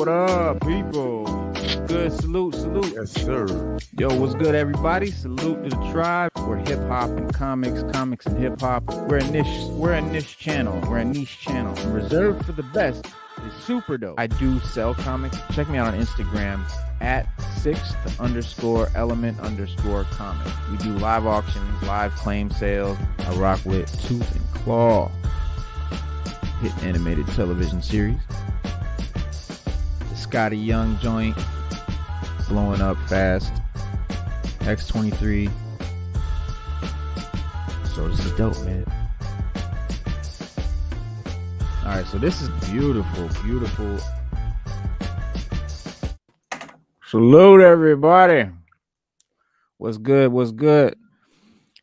up, people? Good, salute. Yes, sir. Yo, what's good, everybody? Salute to the tribe. We're hip hop and comics and hip hop. We're a niche channel. And reserved for the best is super dope. I do sell comics. Check me out on Instagram at 6th_element_comic. We do live auctions, live claim sales. I rock with Tooth and Claw, hit animated television series. The Scotty Young joint, blowing up fast. X23. So this is dope, man. All right, so this is beautiful. Salute, everybody. What's good?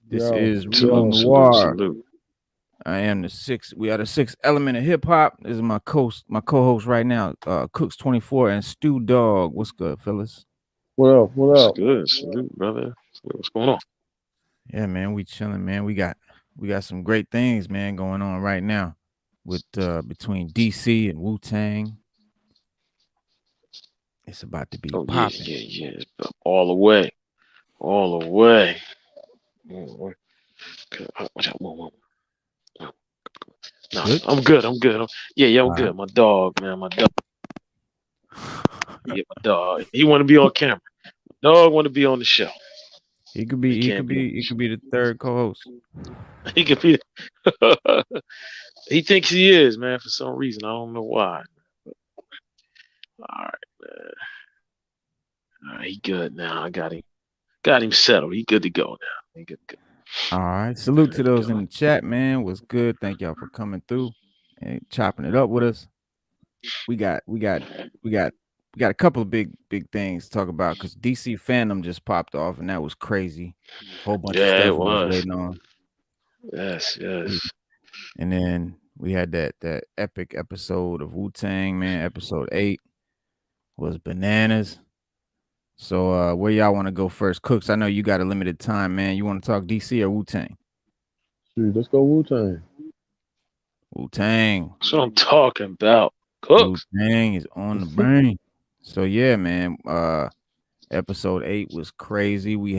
This is Real Noir. Salute. I am the sixth. We are the sixth element of hip hop. This is my co-host right now, Cooks24 and Stew Dog. What's good, fellas? What up? What's good? Salute, brother. What's going on? Yeah, man, we chilling, man. We got some great things, man, going on right now with between DC and Wu-Tang. It's about to be popping. Yeah. All the way. Okay, no, Good? I'm good. I'm All good. right. My dog, man. My dog. He want to be on camera. My dog want to be on the show. He could be the third co-host. He could be. He thinks he is, man. For some reason, I don't know why. All right, man. All right, he good now. I got him settled. He good to go now. He good to go. All right. Salute to those in the chat, man. What's good? Thank y'all for coming through and chopping it up with us. We got a couple of big things to talk about because DC Fandom just popped off and that was crazy. Whole bunch of stuff it we was was. waiting on. Yes. And then we had that epic episode of Wu-Tang, man. Episode 8 was bananas. So where y'all want to go first? Cooks, I know you got a limited time, man. You want to talk DC or Wu-Tang? Shoot, let's go Wu-Tang. Wu-Tang. That's what I'm talking about. Cooks. Wu-Tang is on the brain. So yeah, man. Episode 8 was crazy. We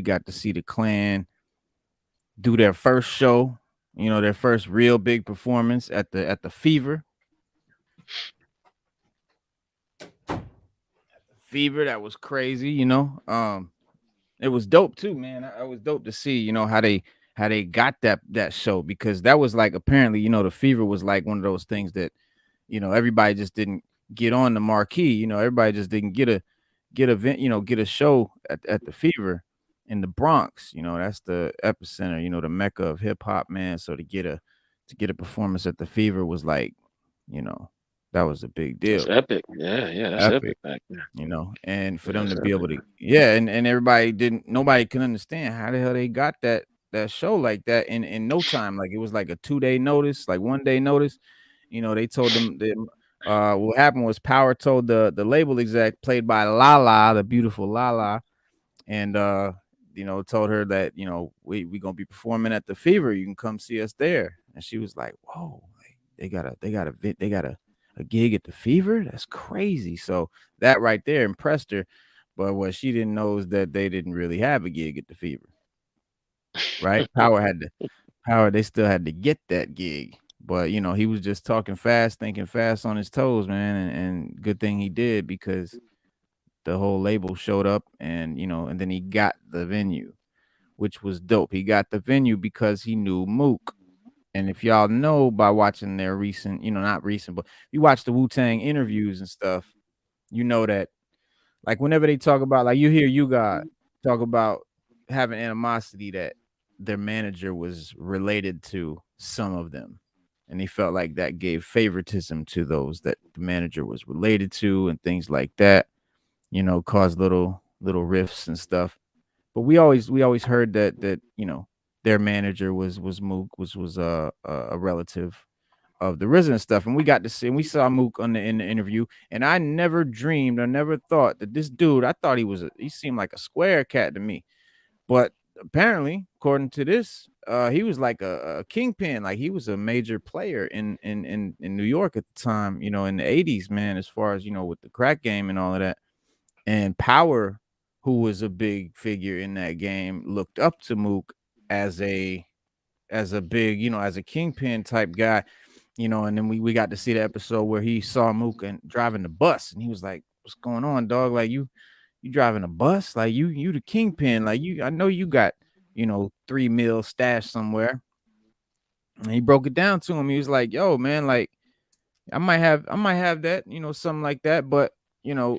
got to see the clan do their first show, their first real big performance at the Fever. Fever, that was crazy, it was dope too, man. It was dope to see, how they got that show, because that was like, apparently, the Fever was like one of those things that, everybody just didn't get on the marquee, everybody just didn't get a show at the Fever in the Bronx. That's the epicenter, the mecca of hip hop, man. So to get a performance at the Fever was like, that was a big deal. That's epic. Yeah, that's epic back there. And for them to be able to, and nobody can understand how the hell they got that show like that in no time. Like it was like a 2-day notice, like 1-day notice. They told them what happened was Power told the label exec, played by Lala, the beautiful Lala, and told her that we gonna be performing at the Fever. You can come see us there. And she was like, whoa, like they got a gig at the Fever? That's crazy. So that right there impressed her. But what she didn't know is that they didn't really have a gig at the Fever. Right? Power, they still had to get that gig. But he was just talking fast, thinking fast on his toes, man. And good thing he did, because the whole label showed up and and then he got the venue, which was dope. He got the venue because he knew Mook. And if y'all know by watching their recent, not recent, but you watch the Wu-Tang interviews and stuff, that like whenever they talk about, like you hear you guys talk about having animosity, that their manager was related to some of them. And he felt like that gave favoritism to those that the manager was related to and things like that, caused little rifts and stuff. But we always heard that their manager was Mook, which was a relative of the RZA and stuff. And we got to see, and we saw Mook in the interview. And I never dreamed or never thought that this dude, I thought he seemed like a square cat to me. But apparently, according to this he was like a kingpin, like he was a major player in New York at the time, in the 80s, man, as far as with the crack game and all of that. And Power, who was a big figure in that game, looked up to Mook as a big, as a kingpin type guy, and then we got to see the episode where he saw Mook and driving the bus, and he was like, "What's going on, dog? Like you driving a bus? Like you the kingpin? Like I know you got 3 mil stashed somewhere." And he broke it down to him. He was like, "Yo, man, like I might have that, something like that, but you know,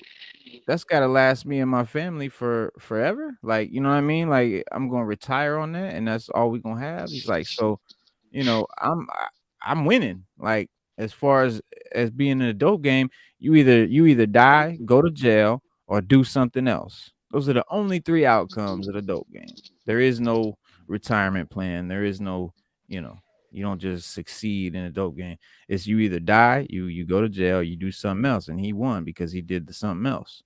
that's gotta last me and my family for forever. Like, you know what I mean? Like, I'm gonna retire on that, and that's all we gonna have." He's like, "So, you know, I'm I, I'm winning. Like, as far as being in a dope game, you either die, go to jail, or do something else. Those are the only three outcomes of the dope game. There is no retirement plan. There is no, you know, you don't just succeed in a dope game. It's you either die, you go to jail, you do something else, and he won because he did the something else.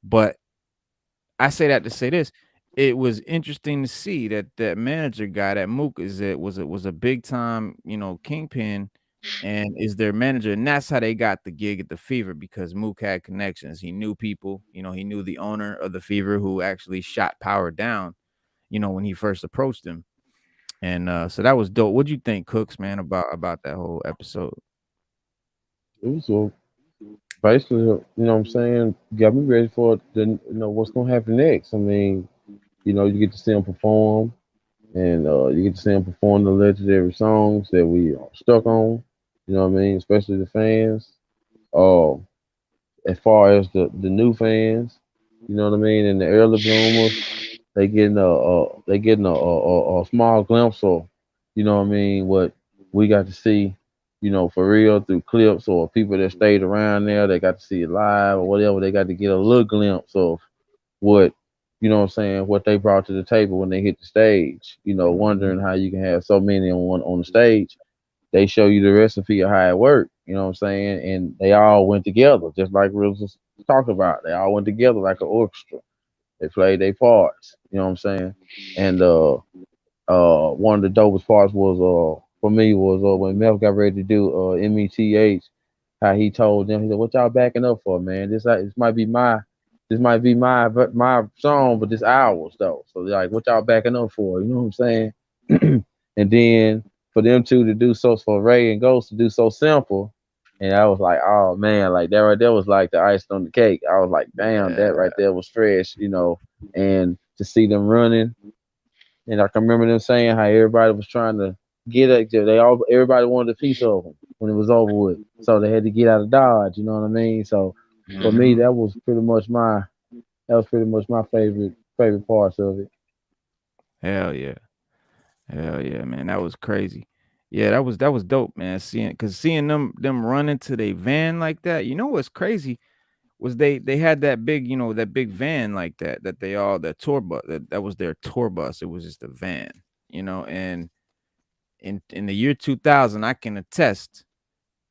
But I say that to say this. It was interesting to see that that manager guy, that Mook, is it was a big time, kingpin, and is their manager, and that's how they got the gig at the Fever because Mook had connections. He knew people, he knew the owner of the Fever who actually shot Power down, when he first approached him. And so that was dope. What'd you think, Cooks, man, about that whole episode? It was basically, what I'm saying, got me ready for what's gonna happen next. I mean, you get to see him perform, and you get to see him perform the legendary songs that we are stuck on. You know what I mean? Especially the fans. Uh, as far as the new fans, you know what I mean, and the early bloomers, they getting a small glimpse of, what I mean, what we got to see, for real through clips or people that stayed around there, they got to see it live or whatever. They got to get a little glimpse of what, what I'm saying, what they brought to the table when they hit the stage. Wondering how you can have so many on the stage. They show you the recipe of how it worked. You know what I'm saying? And they all went together, just like Rivers was talking about. They all went together like an orchestra. They played their parts. You know what I'm saying? And one of the dopest parts was for me was when Mel got ready to do METH, how he told them, he said, "What y'all backing up for, man? This might be my song, but this ours though. So they're like, what y'all backing up for? You know what I'm saying?" And then for them two to do so, for Ray and Ghost to do so simple, and I was like, oh man, like that right there was like the icing on the cake. I was like, damn, that right there was fresh. And to see them running, and I can remember them saying how everybody was trying to get it. Everybody wanted a piece of them when it was over with, so they had to get out of Dodge. You know what I mean? So for me, Mhm. that was pretty much my favorite parts of it. Hell yeah. Hell yeah, man. That was crazy. Yeah, that was dope, man. Seeing them run into their van like that. You know what's crazy was they had that big, that big van like that they all that tour bus that was their tour bus. It was just a van, and in the year 2000, I can attest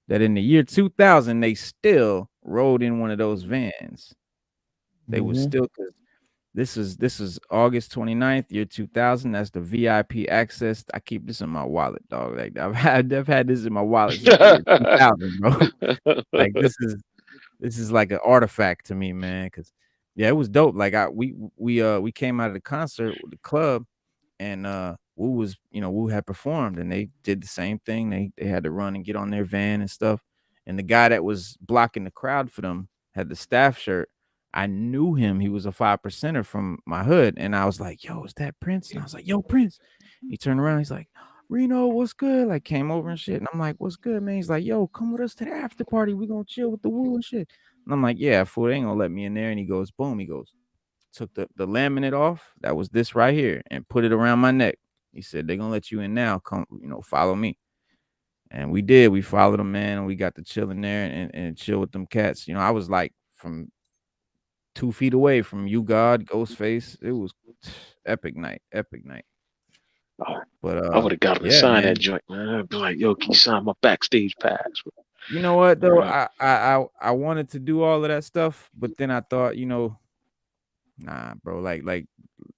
that in the year 2000 they still rode in one of those vans. They was Hmm. still, because this is August 29th, year 2000. That's the VIP access. I keep this in my wallet, dog. Like I've had this in my wallet since the year 2000, bro. Like this is like an artifact to me, man. Cause yeah, it was dope. Like we came out of the concert with the club, and Wu had performed, and they did the same thing. They had to run and get on their van and stuff. And the guy that was blocking the crowd for them had the staff shirt. I knew him. He was a 5 percenter from my hood. And I was like, "Yo, is that Prince?" And I was like, "Yo, Prince." He turned around, he's like, "Reno, what's good?" Like came over and shit. And I'm like, "What's good, man?" He's like, "Yo, come with us to the after party. We gonna chill with the Wu and shit." And I'm like, "Yeah, fool, they ain't gonna let me in there." And he goes, boom, he goes, took the laminate off. That was this right here, and put it around my neck. He said, "They're gonna let you in now. Come, follow me." And we did. We followed them, man, and we got to chill in there and chill with them cats. I was like from 2 feet away from you, God, Ghostface. It was epic night, epic night. But I would have got him to yeah, sign that man. joint, man. I'd be like, yo, can you sign my backstage pass? You know what though? Right. I wanted to do all of that stuff, but then I thought, nah, bro. Like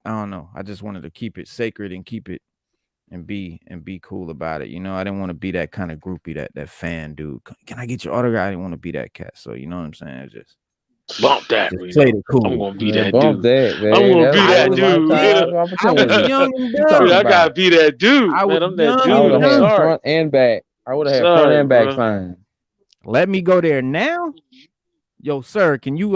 I don't know. I just wanted to keep it sacred and keep it and be cool about it. You know, I didn't want to be that kind of groupie, that fan dude. Can I get your autograph? I didn't want to be that cat. So you know what I'm saying? Bump that, Just played Reno. it I'm cool. gonna be Man, that bump dude. that, I'm man. gonna That be was I that a was dude, Reno. lifetime I was opportunity. young and You Dude, talking dumb. I gotta about? be that dude, I was man. I'm that young I would dude. and have I'm had dumb. sorry. front and back. I would I'm have had front sorry, and back bro. signs. Let me go there now. Yo, sir, can you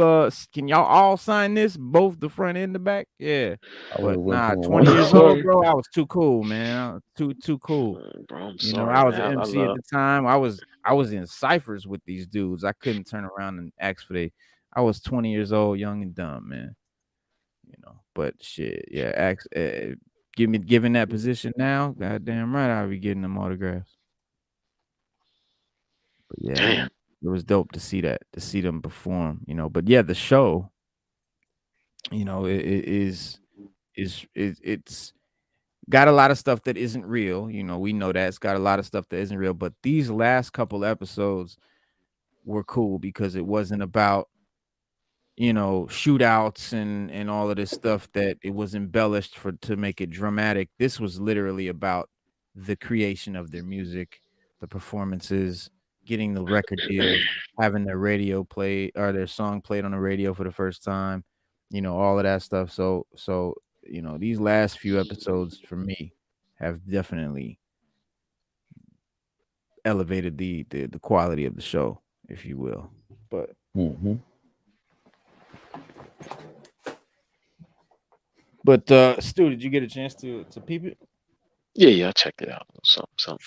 can y'all all sign this, both the front and the back? Yeah. I would But have went to nah, him 20 one I'm of years them. old, sorry. bro. I was too cool, man. I was too cool. Bro, I'm You know, sorry, I was an man. I MC at love. the time. I was in ciphers with these dudes. I couldn't turn around and ask for they. I was 20 years old, young and dumb, man. You know, but shit, yeah. Given that position now, goddamn right, I'll be getting them autographs. But yeah, Damn. man, it was dope to see them perform. You know, but yeah, the show, you know, it is it's got a lot of stuff that isn't real. You know, we know that it's got a lot of stuff that isn't real. But these last couple episodes were cool because it wasn't about, you know, shootouts and all of this stuff that it was embellished for to make it dramatic. This was literally about the creation of their music, the performances, getting the record deals, having their radio play or their song played on the radio for the first time, you know, all of that stuff. So, you know, these last few episodes for me have definitely elevated the quality of the show, if you will. Hmm. But Stu, did you get a chance to peep it? Yeah, yeah. I checked it out. Something.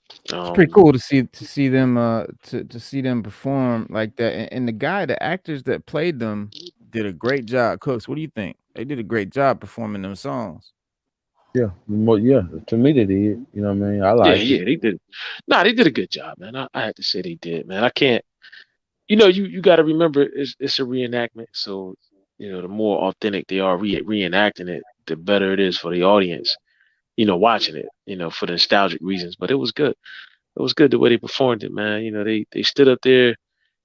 It's pretty cool to see them to see them perform like that. And the guy, the actors that played them did a great job. Cooks, what do you think? They did a great job performing them songs. Yeah, yeah. To me, they did. You know what I mean? I Yeah, liked it. yeah. They did. Nah, they did a good job, man. I had to say they did, man. I can't. You know, you got to remember it's a reenactment, so you know the more authentic they are reenacting it, the better it is for the audience. You know, watching it. You know, for the nostalgic reasons. But it was good. It was good the way they performed it, man. You know, they stood up there.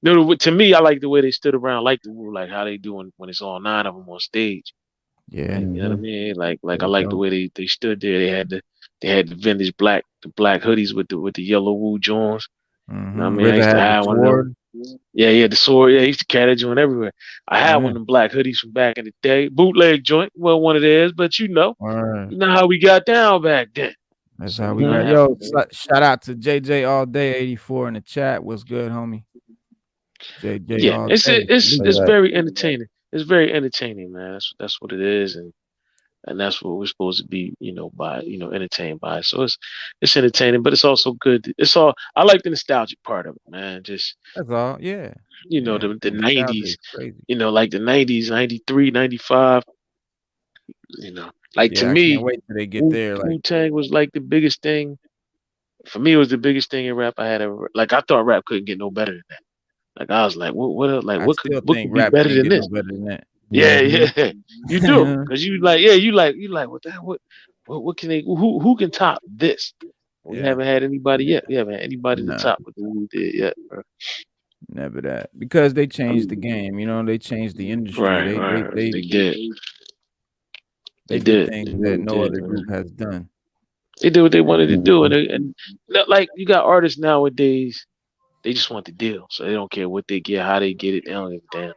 You know, to me, I like the way they stood around, like the Wu, like how they doing when it's all nine of them on stage. Yeah, Like, you know what I Hmm. mean? Like it I was like the dope. way they stood there. They had the vintage black hoodies with the yellow Wu Jones. You know what I mean? I RZA used to had the have one of them. sword. Yeah, yeah, the sword. Yeah, I used to carry that joint everywhere. I had one Yeah, of them black hoodies from back in the day. Bootleg joint. Well, one of theirs, but word. you know how we got down back then. That's So how you we know, I Hmm. got. have Yo, one. shout out to JJ all day 84 in the chat. What's good, homie? JJ Yeah, all it's day. it's Say it's that. very entertaining. It's very entertaining, man. That's what it is, and that's what we're supposed to be, entertained by. So it's entertaining, but it's also good. It's all I like the nostalgic part of it, man. Just That's all. Yeah, yeah. the Nostalgia is 90s, crazy. like the 90s, 93, 95. Like to Yeah, I can't me, wait till they get there. Like, Wu-Tang was like the biggest thing. For me, it was the biggest thing in rap I had ever. Like I thought rap couldn't get no better than that. Like I was like, what else, like I still what think could be rap better can't than get no this? better than that. Yeah, Hmm. yeah, you do, cause you like, yeah, you like what that what can they who can top this? We Yeah, haven't had anybody yet. We haven't had anybody to nah, top what the Wu did yet, bro. never that. Because they changed the game, you know, they changed the industry. Right, right. They They did did. They things that really no did, other group man. has done. They did what they wanted to do, Hmm. and like you got artists nowadays, they just want the deal, so they don't care what they get, how they get it. They don't give a damn.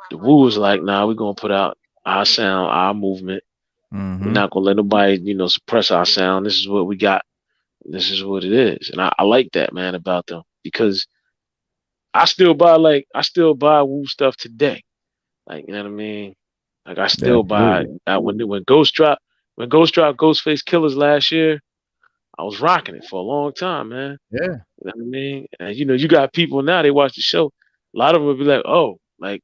The Wu was like, nah, we're gonna put out our sound, our movement. We're Mhm. not gonna let nobody, suppress our sound. This is what we got. This is what it is, and I like that, man, about them because I still buy Wu stuff today. Like you know what I mean? Like I still buy Absolutely. when Ghost dropped Ghostface Killers last year. I was rocking it for a long time, man. Yeah. You know what I mean? And you got people now they watch the show. A lot of them will be like, oh, like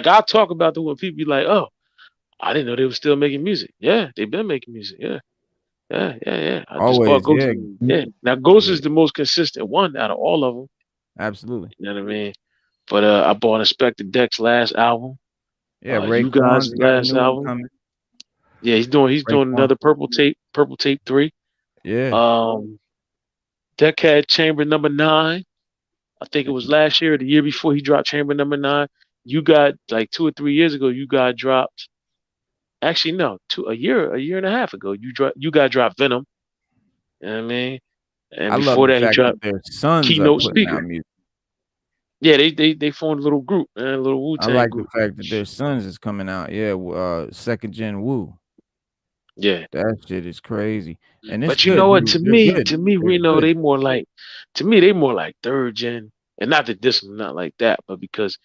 I talk about the when people be like, oh, I didn't know they were still making music. Yeah, they've been making music. Yeah, yeah, yeah, yeah. I just bought Always, Ghost. yeah. Yeah, now Ghost Yeah. is the most consistent one out of all of them. Absolutely. You know what I mean? But I bought Inspector Deck's last album. Yeah, You guys' Raekwon's got a last new one album. coming. Yeah, he's doing Raekwon. another Purple Tape 3. Yeah. Um, Deck had Chamber number 9. I think it was last year or the year before he dropped Chamber number 9. You got like 2 or 3 years ago. You got dropped Actually, no, a year and a half ago, you got dropped Venom. You know what I mean? And I love before the that, he fact that dropped their sons are Keynote putting out Speaker. music. Yeah, they formed a little group, man, a little Wu I Tang like the group. fact that their sons is coming out. Yeah, second gen Wu. Yeah. That shit is crazy, and it's But you good. know what? They're good. To me, They're Reno, good. to me, they more like third gen. And not that this one not like that, but because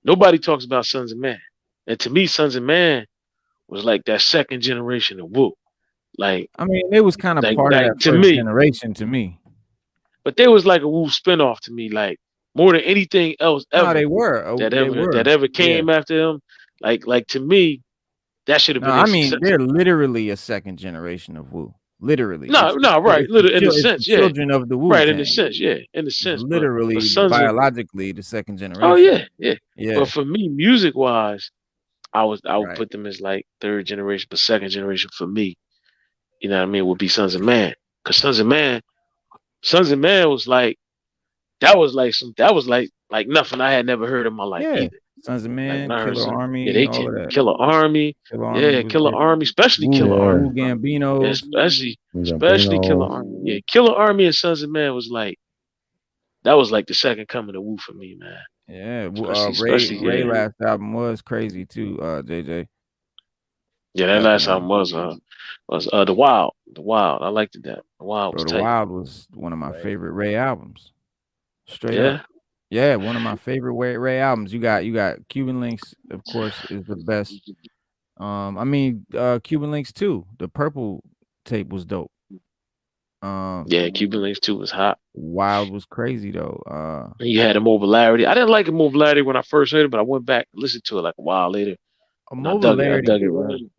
nobody talks about Sons of Man. And to me, Sons of Man was like that second generation of Wu. Like, I mean, they was kind of part of that to first me. generation to me. But they was like a Wu spinoff to me, like more than anything else No, ever they were. that ever Yeah. came after them. Like to me, that should have No, been a I mean success. they're literally a second generation of Wu. Literally, No, no, right. Little in the it's the sense, yeah. children of the Wu Right, in the Tang. sense, yeah. In the It's sense, but literally Sons of biologically the second Oh generation. yeah, yeah. But Yeah, for me, music wise, I would right. put them as like third generation, but second generation for me, you know what I mean, would be Sons of Man. Cause Sons of Man was like that was like nothing I had never heard in my life Yeah, either. Sons of Like when Man, I heard Killer yeah, Army, they all of that. Killer Army, Killer Army yeah, was Killer good. Army, especially Killer Yeah, Army, Wu bro. Yeah, Gambinos. especially Killer Gambino. Army. Yeah, Killer Army and Sons of Man was like that was like the second coming of Wu for me, man. Yeah, Especially Ray yeah. last album was crazy too. JJ, Yeah, that last definitely, album was the Wild. The Wild. I liked it that. The Wild was bro. The tight. Wild was one of my favorite Ray albums. Straight up. Yeah. Yeah, one of my favorite Ray albums. You got Cuban Links, of course, is the best. I mean, Cuban Links too. The purple tape was dope. Um, Yeah, Cuban Links 2 was hot. Wild was crazy though. You had Immobilarity. I didn't like Immobilarity when I first heard it, but I went back and listened to it like a while later and I dug it. I Mobilarity, dug it, man.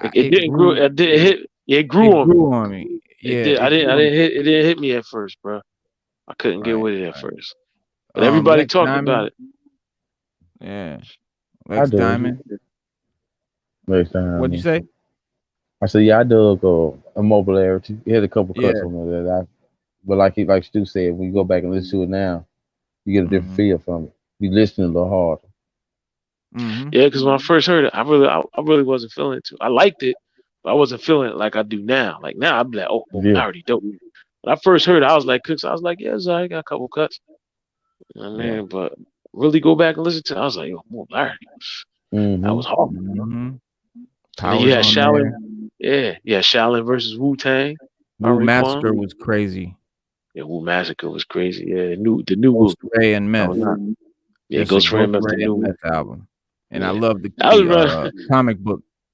It it didn't grow grew, it didn't hit yeah, it grew it on me. grew on me. It Yeah, did. it grew I on me. didn't hit it didn't hit me at first, bro. I couldn't get Right, with it at right. first. But everybody Lex talked about Diamond. it. Yeah, I Lex dug Diamond. next time. I What'd you mean, say? I said, yeah, I dug Immobilarity. It had a couple cuts Yeah. on there that but like Stu said, when you go back and listen to it now, you get a different Mhm. feel from it. You listen a little harder. Mhm. Yeah, because when I first heard it, I really wasn't feeling it too. I liked it, but I wasn't feeling it like I do now. Like now I'm like, oh, Yeah. Immobilarity dope. When I first heard it, I was like Cooks, I was like, yeah, I got a couple cuts. You know what I Yeah. mean? But really go back and listen to it, I was like, yo, Immobilarity. That Mm-hmm. was hard. Mhm. And then you Powers had on there. Shaolin. Yeah, Shaolin versus Wu Tang by Wu Raekwon. Massacre was crazy. Yeah, Wu Massacre was crazy. Yeah, the new Wu. Ghost Ray and That was Meth. not. Yeah, It's a Ghost Ram Ghost after the Ray new and Wu. Meth album, and I Yeah, love that was right.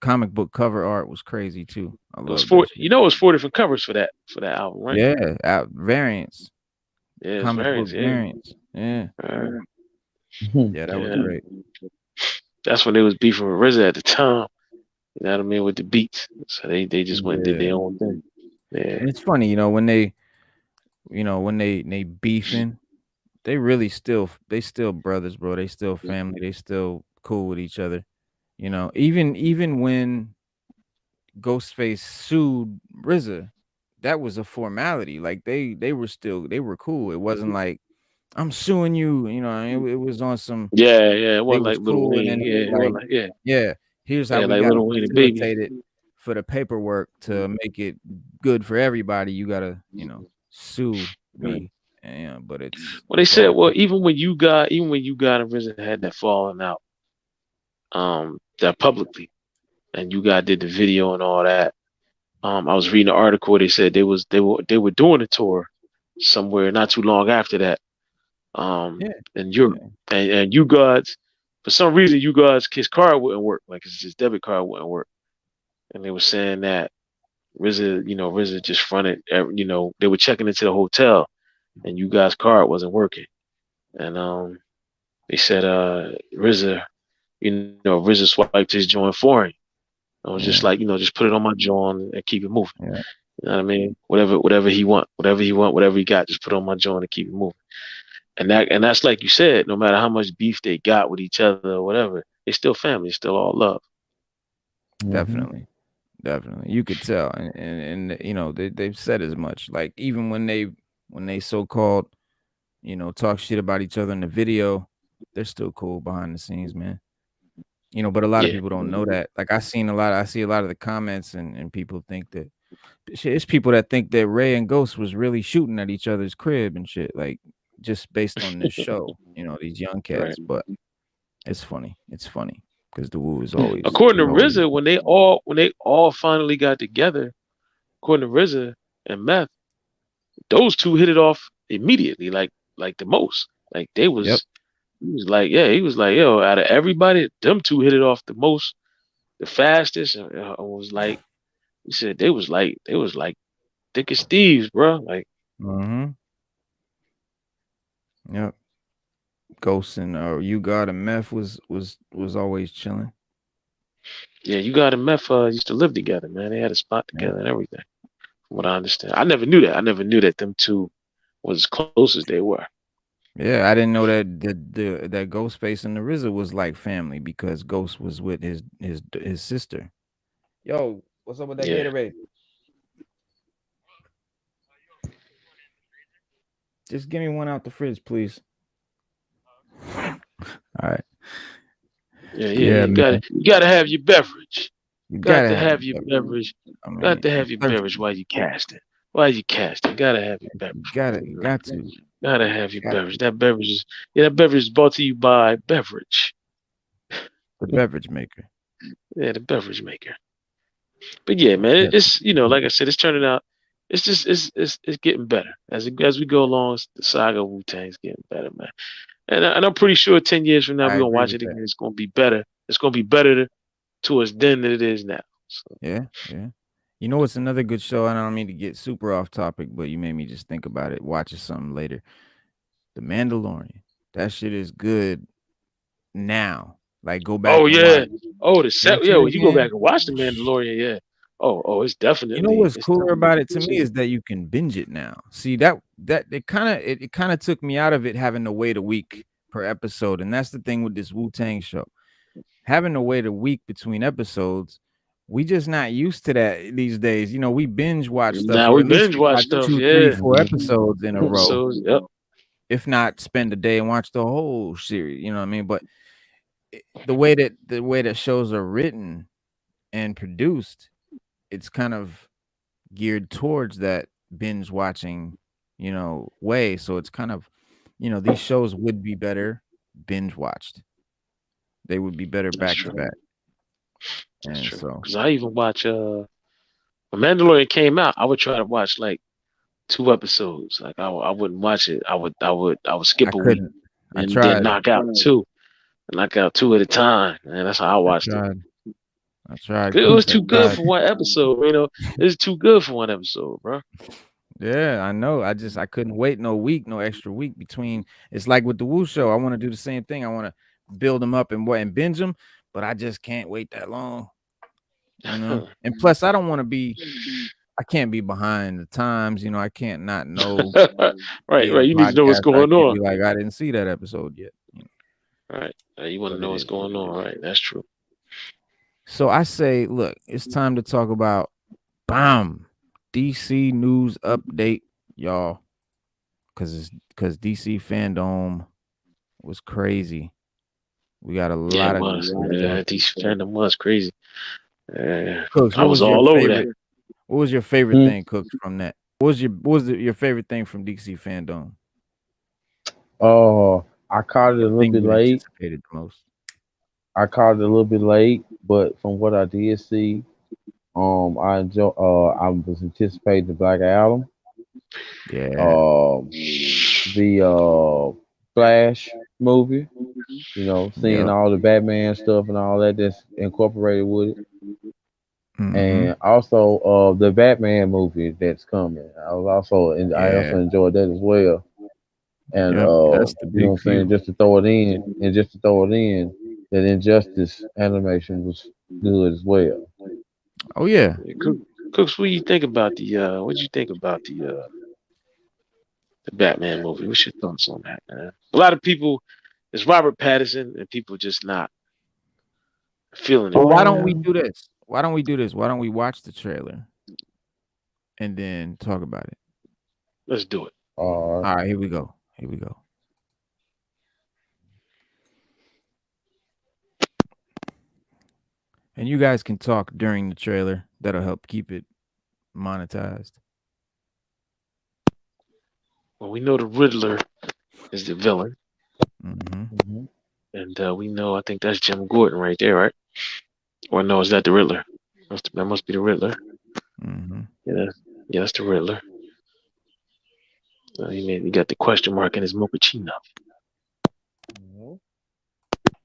comic book cover art was crazy too. I It was love that four. shit. You know, it was 4 different covers for that album, right? Yeah, variants, Yeah, it's comic book variants. Yeah. variants. Yeah, Uh, yeah, that was yeah. great. That's when they was beefing with RZA at the time. You know what I mean with the beats. So they just went and did Yeah, their own thing. Yeah. and it's funny, when they beefing, they still brothers, bro. They still family. They still cool with each other. Even when Ghostface sued RZA, that was a formality. Like they were cool. It wasn't like I'm suing you. It was on some. Yeah, yeah. It They wasn't was like Little cool, and then Wayne. it Yeah, was it like, wasn't like yeah, yeah, here's how yeah, we like got to Little Wayne and Baby. facilitate it for the paperwork to make it good for everybody. You gotta, sue Right. me. And but Well, they it's said, all well, good. even when you got and RZA had that falling out, that publicly, and you got did the video and all that. I was reading an article. They said they were doing a tour somewhere not too long after that. Yeah, In Europe, yeah, and you guys, for some reason, you guys his card wouldn't work. Like his debit card wouldn't work, and they were saying that RZA just fronted. They were checking into the hotel, and you guys' card wasn't working, and they said RZA swiped his joint foreign. I was just like, yeah, just put it on my joint and keep it moving. yeah. You know what I mean? Whatever he got, just put it on my joint and keep it moving. And that's like you said, no matter how much beef they got with each other or whatever, they still family, it's still all love. Mm-hmm. Definitely, definitely. You could tell, and they've said as much. Like even when they so called talk shit about each other in the video, they're still cool behind the scenes, man. But a lot of Yeah. people don't know that. Like I see a lot of the comments, and people think that shit, it's people that think that Ray and Ghost was really shooting at each other's crib and shit, like just based on this show. These young cats, Right. but it's funny. It's funny because the Wu is always According is to always RZA, when they all finally got together, according to RZA and Meth, those two hit it off immediately, like the most. Like they yep. was he was like, yeah, he was like, yo, out of everybody, them two hit it off the most, the fastest, and was like he said they was like thick as thieves, bro. Like, Mm-hmm. Yep. Ghost and You Got a Meth was always chilling. yeah, you got and Meth used to live together, man. They had a spot Yep. together and everything. From what I understand, I never knew that. I never knew that them two was as close as they were. Yeah, I didn't know that Ghostface and the RZA was like family because Ghost was with his sister. Yo, what's up with that Yeah, Gatorade? Just give me one out the fridge, please. All right. yeah, yeah. Yeah, You gotta man. you gotta have your beverage. You Got gotta to have your have your beverage. beverage. I Got mean, to I'm have your beverage thirsty. while you casting. While you casting, gotta have your You beverage. got to. Gotta have your Got beverage. That beverage is brought to you by Beverage. the beverage maker. Yeah, the beverage maker. But yeah, man, Yep. it's like I said, it's turning out. It's just it's getting better as we go along. The saga Wu-Tang's getting better, man. And I'm pretty sure 10 years from now I we're gonna agree watch with it that. again. It's gonna be better. It's gonna be better to us then than it is now. So, Yeah, yeah. You know what's another good show? I don't mean to get super off topic, but you made me just think about it. Watching something later. The Mandalorian. That shit is good now. Like go oh back and yeah, watch yeah. it When you go back again. and watch the Mandalorian, yeah. Oh, it's You know definitely what's it's cooler definitely about it to me is that you can binge it now. See that it kind of took me out of it having to wait a week per episode, and that's the thing with this Wu Tang show. Having to wait a week between episodes, we just not used to that these days. We binge watch stuff, now or we at least binge we watch watch stuff. two, three, Yeah, four episodes in a row. episodes. Yep, If not, spend a day and watch the whole series. You know what I mean? But the way that shows are written and produced, it's kind of geared towards that binge watching, way. So it's kind of, these shows would be better binge watched. They would be better that's back to true. back. That's And true. so Because I even watch when Mandalorian came out, I would try to watch like 2 episodes. Like I wouldn't watch it. I would I skip a week couldn't. I and then tried. knock out two at a time. And that's how I I watched it. tried. I tried. 'Cause it was Cooks. I too good tried. for one episode. It's too good for one episode, bro. Yeah, I know. I couldn't wait no week, no extra week between. It's like with the Woo show. I want to do the same thing. I want to build them up and binge them, but I just can't wait that long. And plus, I don't want to be. I can't be behind the times. I can't not know. Right, Be in right. a You need to know what's podcast. I going can't on. be like I didn't see that episode yet. Right. You want to But know it what's is what going it on. is. Right. That's true. So I say, look, it's time to talk about BAM DC news update, y'all, because DC Fandom was crazy. We got a Yeah, lot it of was. good stuff. Yeah, DC fandom was crazy. Yeah, Cooks, I was all over that. what was your favorite Hmm. thing, Cooks, from that? What was your favorite thing from DC Fandom? I caught it a Or little thing bit you late. anticipated the most? But from what I did see, I was anticipating the Black Adam, Yeah, um, the Flash movie. Seeing yep. all the Batman stuff and all that that's incorporated with it, Mm-hmm. and also the Batman movie that's coming. And I also Yeah, enjoyed that as well. And yep. That's the what big I'm saying, few. just to throw it in, that Injustice animation was good as well. Oh yeah. Yeah, Cooks, what you think about the Batman movie? What's your thoughts on that, man? A lot of people, it's Robert Pattinson, and people just not feeling it Well, why right don't now. we do this? Why don't we watch the trailer and then talk about it? Let's do it. Uh, All right, here we go. Here we go. And you guys can talk during the trailer. That'll help keep it monetized. Well, we know the Riddler is the villain, Mm-hmm. Hmm. and we know I think that's Jim Gordon right there, right? Or no, is that the Riddler? That must be the Riddler. Mm-hmm. Yeah, yeah, that's the Riddler. He got the question mark in his mochaccino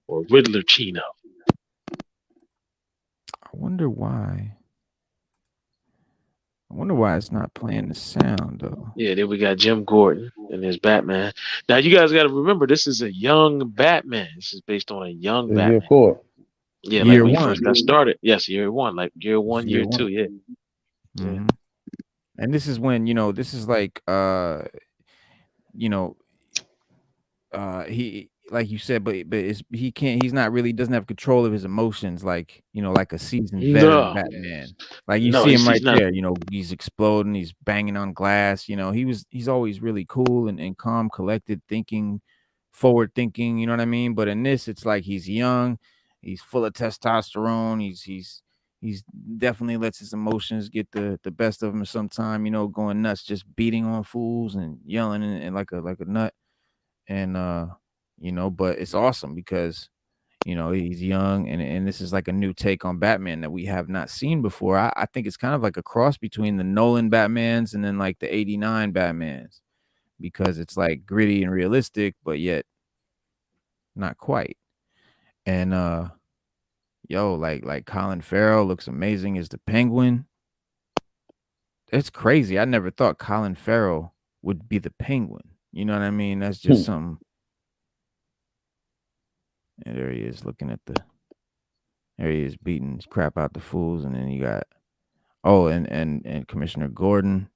or Riddler Chino. I wonder why. I wonder why it's not playing the sound though. Yeah, then we got Jim Gordon and his Batman. Now you guys got to remember this is a young Batman. This is based on a young Yeah, of Batman. course. Yeah, like Year when he first one. got started. Yes, year one, like year It's one, year year one. two. Yeah, yeah. Mm-hmm. And this is when, this is like you know, he like you said, but he's not really doesn't have control of his emotions like like a seasoned veteran No, Batman. Like you no, see him he's right not. there, he's exploding, he's banging on glass. He's always really cool and calm, collected, thinking, forward thinking. You know what I mean? But in this, it's like he's young, he's full of testosterone. He's definitely lets his emotions get the best of him sometime. Going nuts, just beating on fools and yelling and like a nut and but it's awesome because he's young and this is like a new take on Batman that we have not seen before. I think it's kind of like a cross between the Nolan Batmans and then like the 89 Batmans because it's like gritty and realistic but yet not quite. And like Colin Farrell looks amazing as the Penguin. It's crazy. I never thought Colin Farrell would be the Penguin. You know what I mean? That's just something. And there he is looking at there he is beating his crap out the fools, and then you got and Commissioner Gordon.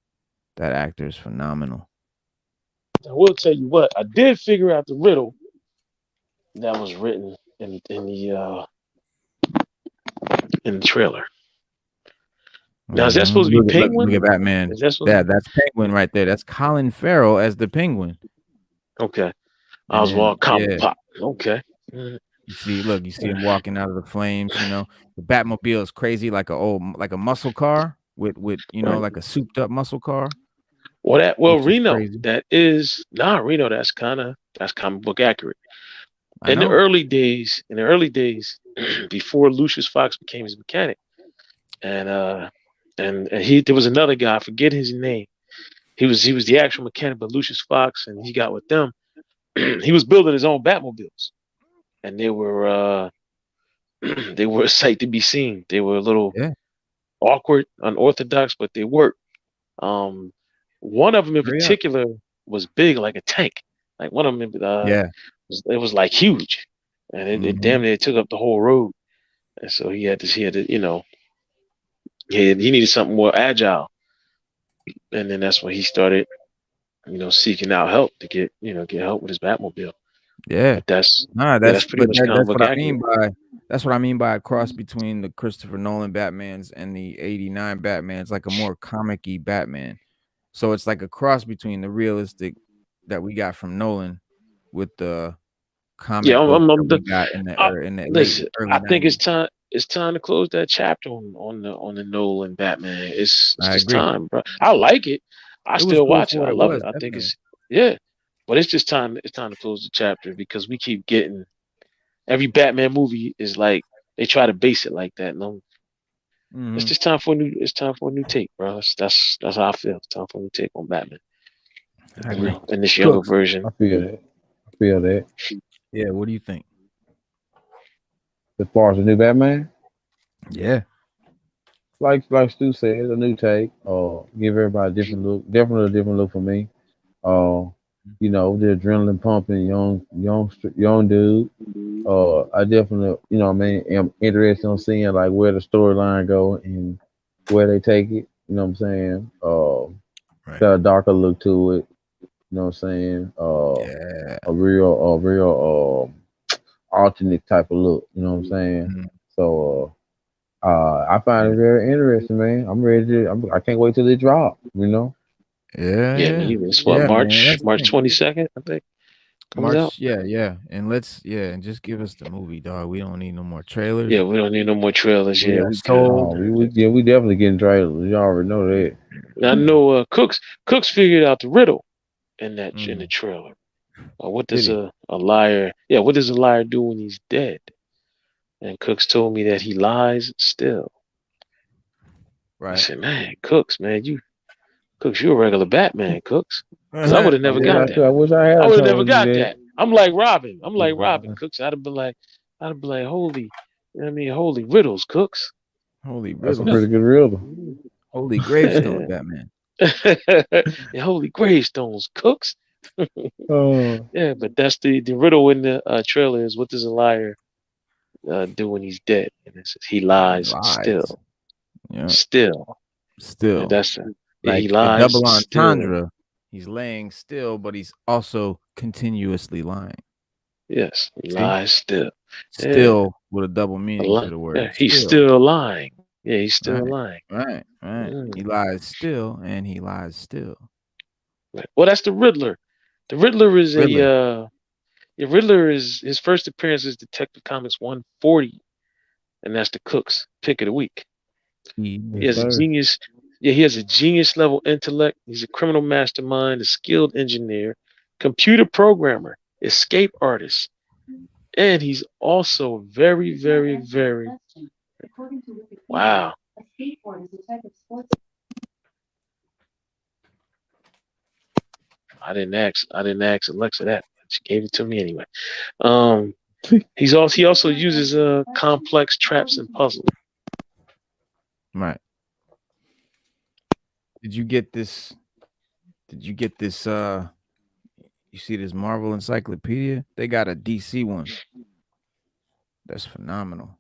That actor is phenomenal. I will tell you what. I did figure out the riddle that was written in the trailer. Now is that supposed to be Look Penguin? at Batman. Is that supposed to Yeah, be? that's Penguin right there. That's Colin Farrell as the Penguin. Okay, And then Oswald yeah, Cobblepot. Okay. Mm. you see him walking out of the flames. The Batmobile is crazy, like a muscle car with Right. like a souped up muscle car, Well, which is Reno. crazy. Reno. That's comic book accurate. I know. In the early days, before Lucius Fox became his mechanic, and he there was another guy. I forget his name. He was the actual mechanic, but Lucius Fox, and he got with them. He was building his own Batmobiles, and they were they were a sight to be seen. They were a little Yeah. awkward, unorthodox, but they worked. Um, one of them in Hurry up. particular was big like a tank. Like one of them, Yeah. it was like huge, and it Hmm. damn near took up the whole road. And so he needed something more agile. And then that's when he started, seeking out help to get help with his Batmobile. Yeah. But that's Nah, yeah, that's pretty but much comic that's book what I accurate. mean by a cross between the Christopher Nolan Batmans and the 89 Batmans, like a more comic-y Batman. So it's like a cross between the realistic that we got from Nolan with the Yeah, comic book that I'm we got in I, the late listen. early I think it's 90s. time. It's time to close that chapter on the Nolan Batman. It's I just agree. time, bro. I like it. I It was still cool watch for it. I what it love it. was, I think definitely. it's yeah, but it's just time. It's time to close the chapter because we keep getting every Batman movie is like they try to base it like that. No, it's Mhm. just time for a new. It's time for a new take, bro. That's how I feel. It's time for a new take on Batman. I agree. In this younger Cooks. version. I feel that. I feel that. Yeah, what do you think? As far as the new Batman, Yeah. like Stu said, a new take. Give everybody a different look. Definitely a different look for me. Uh, the adrenaline pumping, young dude. I definitely, am interested in seeing like where the storyline go and where they take it. You know what I'm saying? Right. Got a darker look to it. You know what I'm saying? Yeah. A real alternate type of look. You know what I'm saying? Mhm. So I find Yeah. it very interesting, man. I'm ready to. I can't wait till it drop. Yeah, Yeah, yeah. man. It's what Yeah, man. March That's the March thing. 22nd, I think. comes out. March, yeah, and just give us the movie, dog. We don't need no more Yeah, trailers. we don't need no more trailers. We Yeah, are we good. Oh, sold. we yeah, we definitely getting trailers. You already know that. I know Cooks figured out the riddle in the Mm, trailer. What did does he? a liar? Yeah, what does a liar do when he's dead? And Cooks told me that he lies still. I Right. said, man, Cooks, man, Cooks, you a regular Batman, Cooks. Because I would have I never wish got I Yeah. that. could. I wish I I had would have never told you got that. that. I'm like Robin. I'm like Robin, Yeah, Cooks. I'd have been like, holy, you know what I mean, holy riddles, Cooks. Holy that's a Yeah. pretty riddles. good riddle. Holy gravestone, Batman. Yeah, holy gravestones, Cooks. Oh, Yeah, but that's the riddle in the trailer is what does a liar do when he's dead? And it says he He lies lies. still, Yeah. still. And Still. yeah, he Like a lies double still. entendre. He's laying still, but he's also continuously lying. Yes, he See? lies still. Yeah, Still with a double meaning to the yeah, word he's still. still lying. Yeah, he's still Right. lying. Right. Mm. He lies still and he lies still. Right. Well, that's the Riddler. The Riddler is Riddler. the Riddler is his first appearance is Detective Comics 140, and that's the Cook's pick of the week. He yes, has a sir. genius. Yeah, he has a genius level intellect. He's a criminal mastermind, a skilled engineer, computer programmer, escape artist, and he's also very, very, very wow. I didn't ask Alexa that. She gave it to me anyway. Um, he also uses complex traps and puzzles. Right. Did you get this? Did you get this? You see this Marvel Encyclopedia? They got a DC one. That's phenomenal.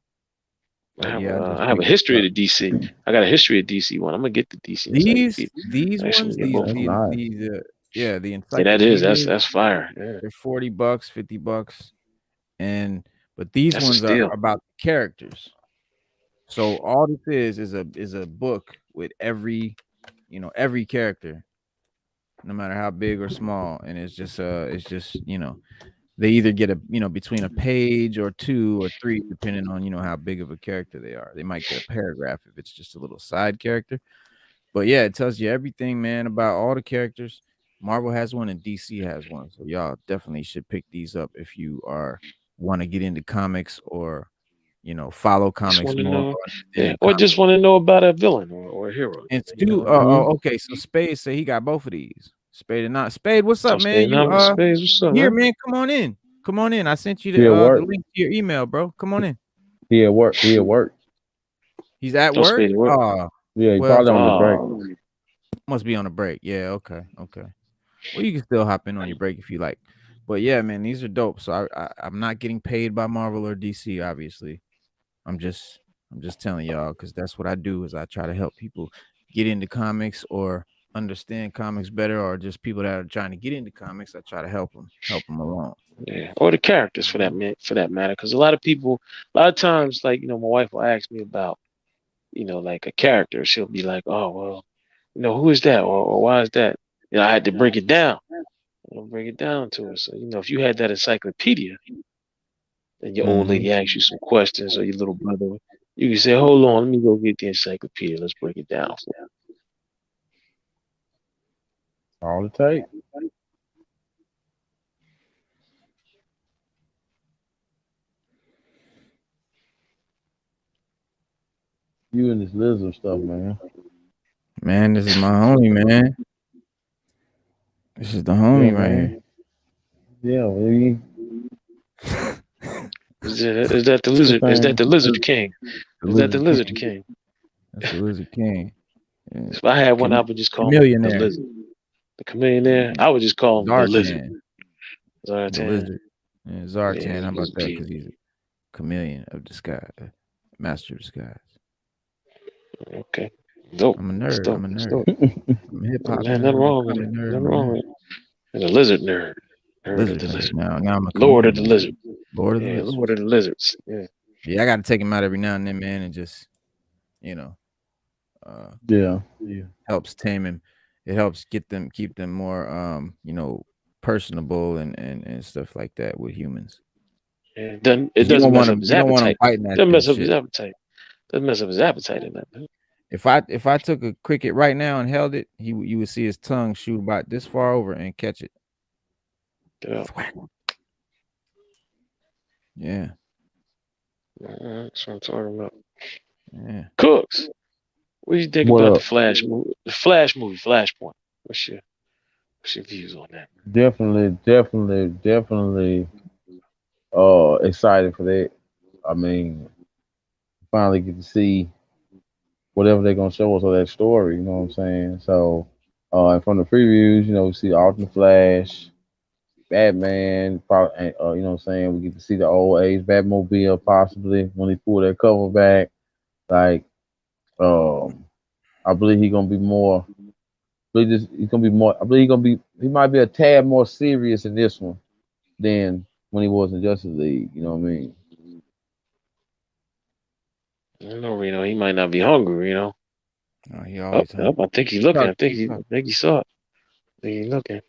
But yeah, I just I have a picked this history of up. the DC. I got a history of DC one. I'm gonna get the DC These encyclopedia. these Actually, ones, get both of That's them. nice. yeah, the Yeah, that is encyclopedias, that's fire. Yeah, they're $40, $50, and but these that's a ones are steal. about characters. So all this is a book with every character, no matter how big or small, and it's just they either get between a page or two or three, depending on how big of a character they are. They might get a paragraph if it's just a little side character. But yeah, it tells you everything, man, about all the characters. Marvel has one and DC has one. So y'all definitely should pick these up if you are want to get into comics or follow Just comics want to more know, or yeah, understand or comics. just want to know about a villain or a hero. And You Stu, know, I mean, okay, so Spade say he got both of these. Spade and not Spade. What's so up, man? Spade, You now Spades, what's up, here, man? man. Come on in. Come on in. I sent you He at the work. link to your email, bro. Come on in. He at work. He at work. He's at Oh, work. Spade, what? Yeah, he Well, probably on the break. Oh, must be on a break. Yeah, okay. Well, you can still hop in on your break if you like. But yeah, man, these are dope. So I'm not getting paid by Marvel or DC, obviously. I'm just I'm just telling y'all because that's what I do is I try to help people get into comics or understand comics better, or just people that are trying to get into comics. I try to help them along. yeah, or the characters for that matter. Because a lot of times, like my wife will ask me about like a character. She'll be like, oh well, who is that or why is that? I had to break it down. Break it down to her. So if you had that encyclopedia and your old Hmm. lady asks you some questions or your little brother, you can say, hold on, let me go get the encyclopedia. Let's break it down for All it take. You and this lizard stuff, man. Man, this is my homie, man. This is the Yeah, homie right man. Yeah, maybe here. Is that the lizard? Is that everything. the lizard king? The Is that the Lizard lizard King. king? That's the Lizard King. Yeah. If I had one, I Chame- would just call him the Chameleonaire. lizard. The chameleon. I would just call him the lizard. Zartan. The Zartan. Lizard. Yeah, Yeah, Zartan. the How about lizard that? king. Because he's a chameleon of disguise, master of disguise. Okay. Dope. I'm a That's nerd. dope. I'm a That's nerd. dope. I'm a hip hop Man, nerd. nothing I'm a wrong with it. comic nerd. Nothing I'm a wrong nerd. with it. And the lizard nerd. Nerd of Lizard the nerd. lizard. Now I'm a Lord of the chameleon nerd. lizard. Lord of the Yeah, Lord lizards. of the lizards. Yeah. Yeah, I got to take him out every now and then, man, and just you know, uh, Yeah, yeah. helps tame him. It helps keep them more, personable and stuff like that with humans. And it 'Cause you doesn't don't mess want up him his you don't want him appetite. biting at Doesn't you and mess up his shit. appetite. Doesn't mess up his appetite in that. Man. If I took a cricket right now and held it, you would see his tongue shoot about this far over and catch it. Yeah. Thwack. Yeah, That's what I'm talking about. yeah. Cooks. What do you think What about the up? Flash movie? The Flash movie, Flashpoint. What's your views on that? Definitely excited for that. I mean, finally get to see whatever they're gonna show us of that story, you know what I'm saying? So and from the previews, we see Alternate Flash, Batman, probably, you know what I'm saying? We get to see the old age Batmobile possibly when he pull that cover back. Like, um, I believe he's gonna be more. I believe he's gonna be more. I believe he might be a tad more serious in this one than when he was in Justice League. You know what I mean? I don't know, Reno. He might not be hungry, Oh, he Up, always up. hungry. I think he's looking. Talk, keep I talking. think he saw it. I think he's looking.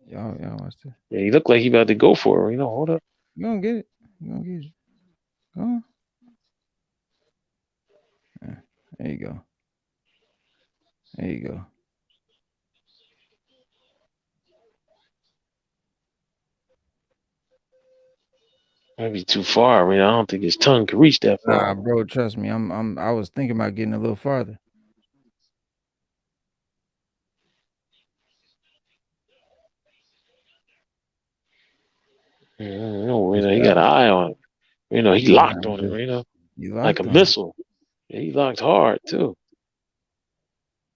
Y'all watch this. Yeah, he looked like he about to go for it. Hold up. You gonna get it. You gonna get it. Go on. Yeah, there you go. There you go. Maybe too far. I don't think his tongue can reach that Nah, far. bro, trust me. I was thinking about getting a little farther. No, It's he got an got eye on it. He He locked locked. on it. You Like a locked on it. missile. Yeah, he locked hard too.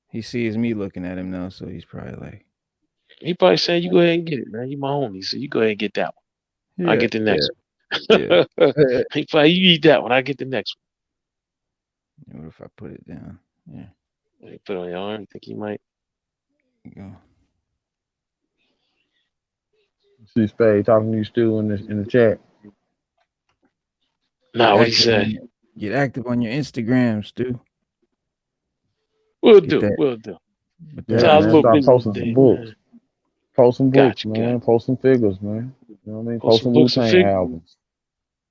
He sees me looking at him now, so he's probably like, He probably saying, "You go ahead and get it, man. You my homie, so you go ahead and get that one. I yeah, get the yeah, next yeah. one." He probably, "You eat that one. I get the next What if I put it down? Yeah, one." He put it on your arm. You think he might? you go. see Spade talking to you, Stu, in the chat. Get Nah, what he active say? on your Instagram, Stu. We'll Get do. that. We'll do. Put So that Yeah, I was a man. little IG. Start busy posting some today, books. man. Post some books, Got man. you. Post some figures, man. You know what I mean? Post Post some some books and Wu-Tang figures. albums.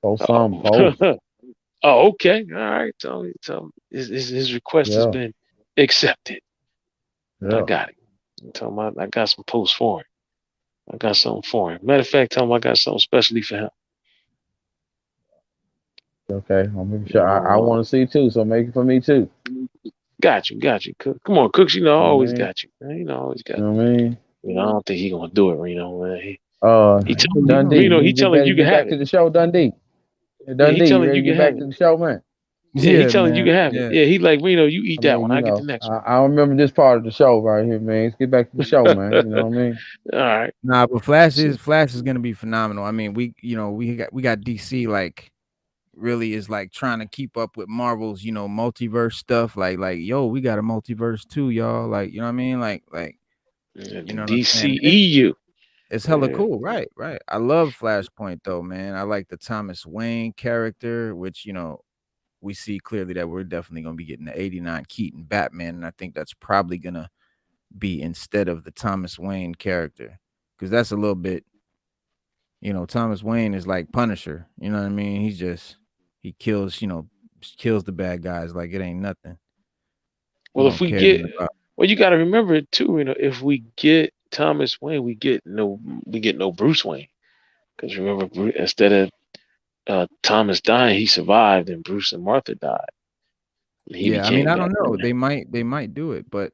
Post some. Oh, Post. oh, okay. All right. Tell me. His request has Yeah. been accepted. I Yeah. got it. Tell him I got some posts for him. I got something for him. Matter of fact, tell him I got something specially for him. Okay. I'm making You sure. I know, want to see too, so make it for me too. got you. Cook. Come on, Cooks. I You know what I always mean? got you. Man. I always got. You know what I mean? I don't think he gonna do it, Reno. Man. He Nah, telling you, he Dundee, gonna Reno. do you He it. telling ready you to can get have back it. to the show, Dundee? Hey, Yeah, he Dundee, you telling ready you to get can have back it. to the show, man? Yeah, he Yeah, telling you man. can have it. Yeah. Yeah, he like Reno. You I eat that mean, one. I get the next I remember this part of the show right here, man. Let's get back to the show, man. one. You know what I mean? All right. Nah, but So, Flash is gonna be phenomenal. I mean, we got DC like really is like trying to keep up with Marvel's, multiverse stuff. Like, yo, we got a multiverse too, y'all. Like, you know what I mean? Like, yeah, you the know what I'm saying? DCEU. It's hella Yeah. cool, right? Right. I love Flashpoint though, man. I like the Thomas Wayne character, which we see clearly that we're definitely gonna be getting the '89 Keaton Batman, and I think that's probably gonna be instead of the Thomas Wayne character, because that's a little bit, Thomas Wayne is like Punisher. You know what I mean? He kills, kills the bad guys like it ain't nothing. He Well, don't if we care get, nothing about. well, you got to remember it too. If we get Thomas Wayne, we get no Bruce Wayne. Because remember, instead of Thomas dying, he survived, and Bruce and Martha died. And he Yeah, I mean, became I don't know. Batman. They might do it, but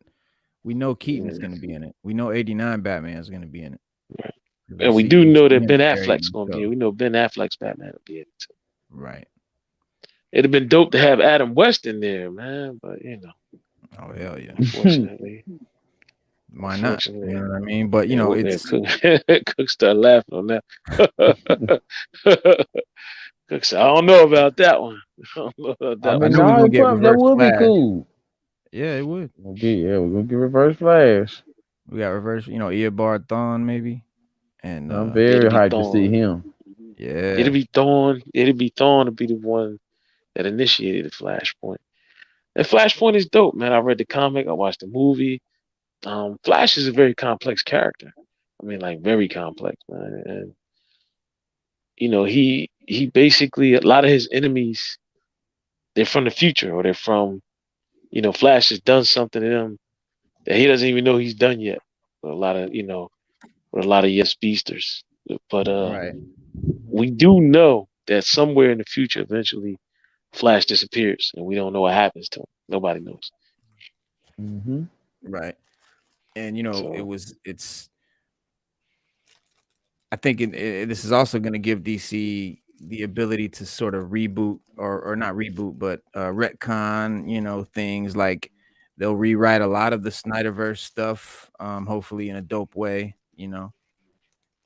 we know Keaton's Yeah. gonna be in it. We know '89 Batman's gonna be in it. Right. 'Cause And we do we know see that him Ben carrying Affleck's going to be himself. in. We know Ben Affleck's Batman will be in it too. Right. It'd have been dope to have Adam West in there, man. But Oh hell yeah. unfortunately, Why not? You know what I mean? But yeah, it's Cook, Cook started laughing on that. Cook said, "I don't know about that one. I don't know about I that I one." mean, knew we no, was gonna it get probably that reverse would be flash. cool. Yeah, it would. We're gonna get Reverse Flash. We got reverse, Eobard Thawne maybe. And I'm It'll very be hyped to see Thorn. him. It'll yeah. be Thorn. It'll be Thorn to be the one that initiated the Flashpoint. And Flashpoint is dope, man. I read the comic. I watched the movie. Flash is a very complex character. I mean, like very complex, man. And he basically a lot of his enemies they're from the future or they're from Flash has done something to them that he doesn't even know he's done yet. With a lot of with a lot of yes beasters, but Right. we do know that somewhere in the future, eventually, Flash disappears, and we don't know what happens to him. Nobody knows. Mm-hmm. Right. And So I think this is also going to give DC the ability to sort of reboot or not reboot, but retcon, things like they'll rewrite a lot of the Snyderverse stuff, hopefully in a dope way,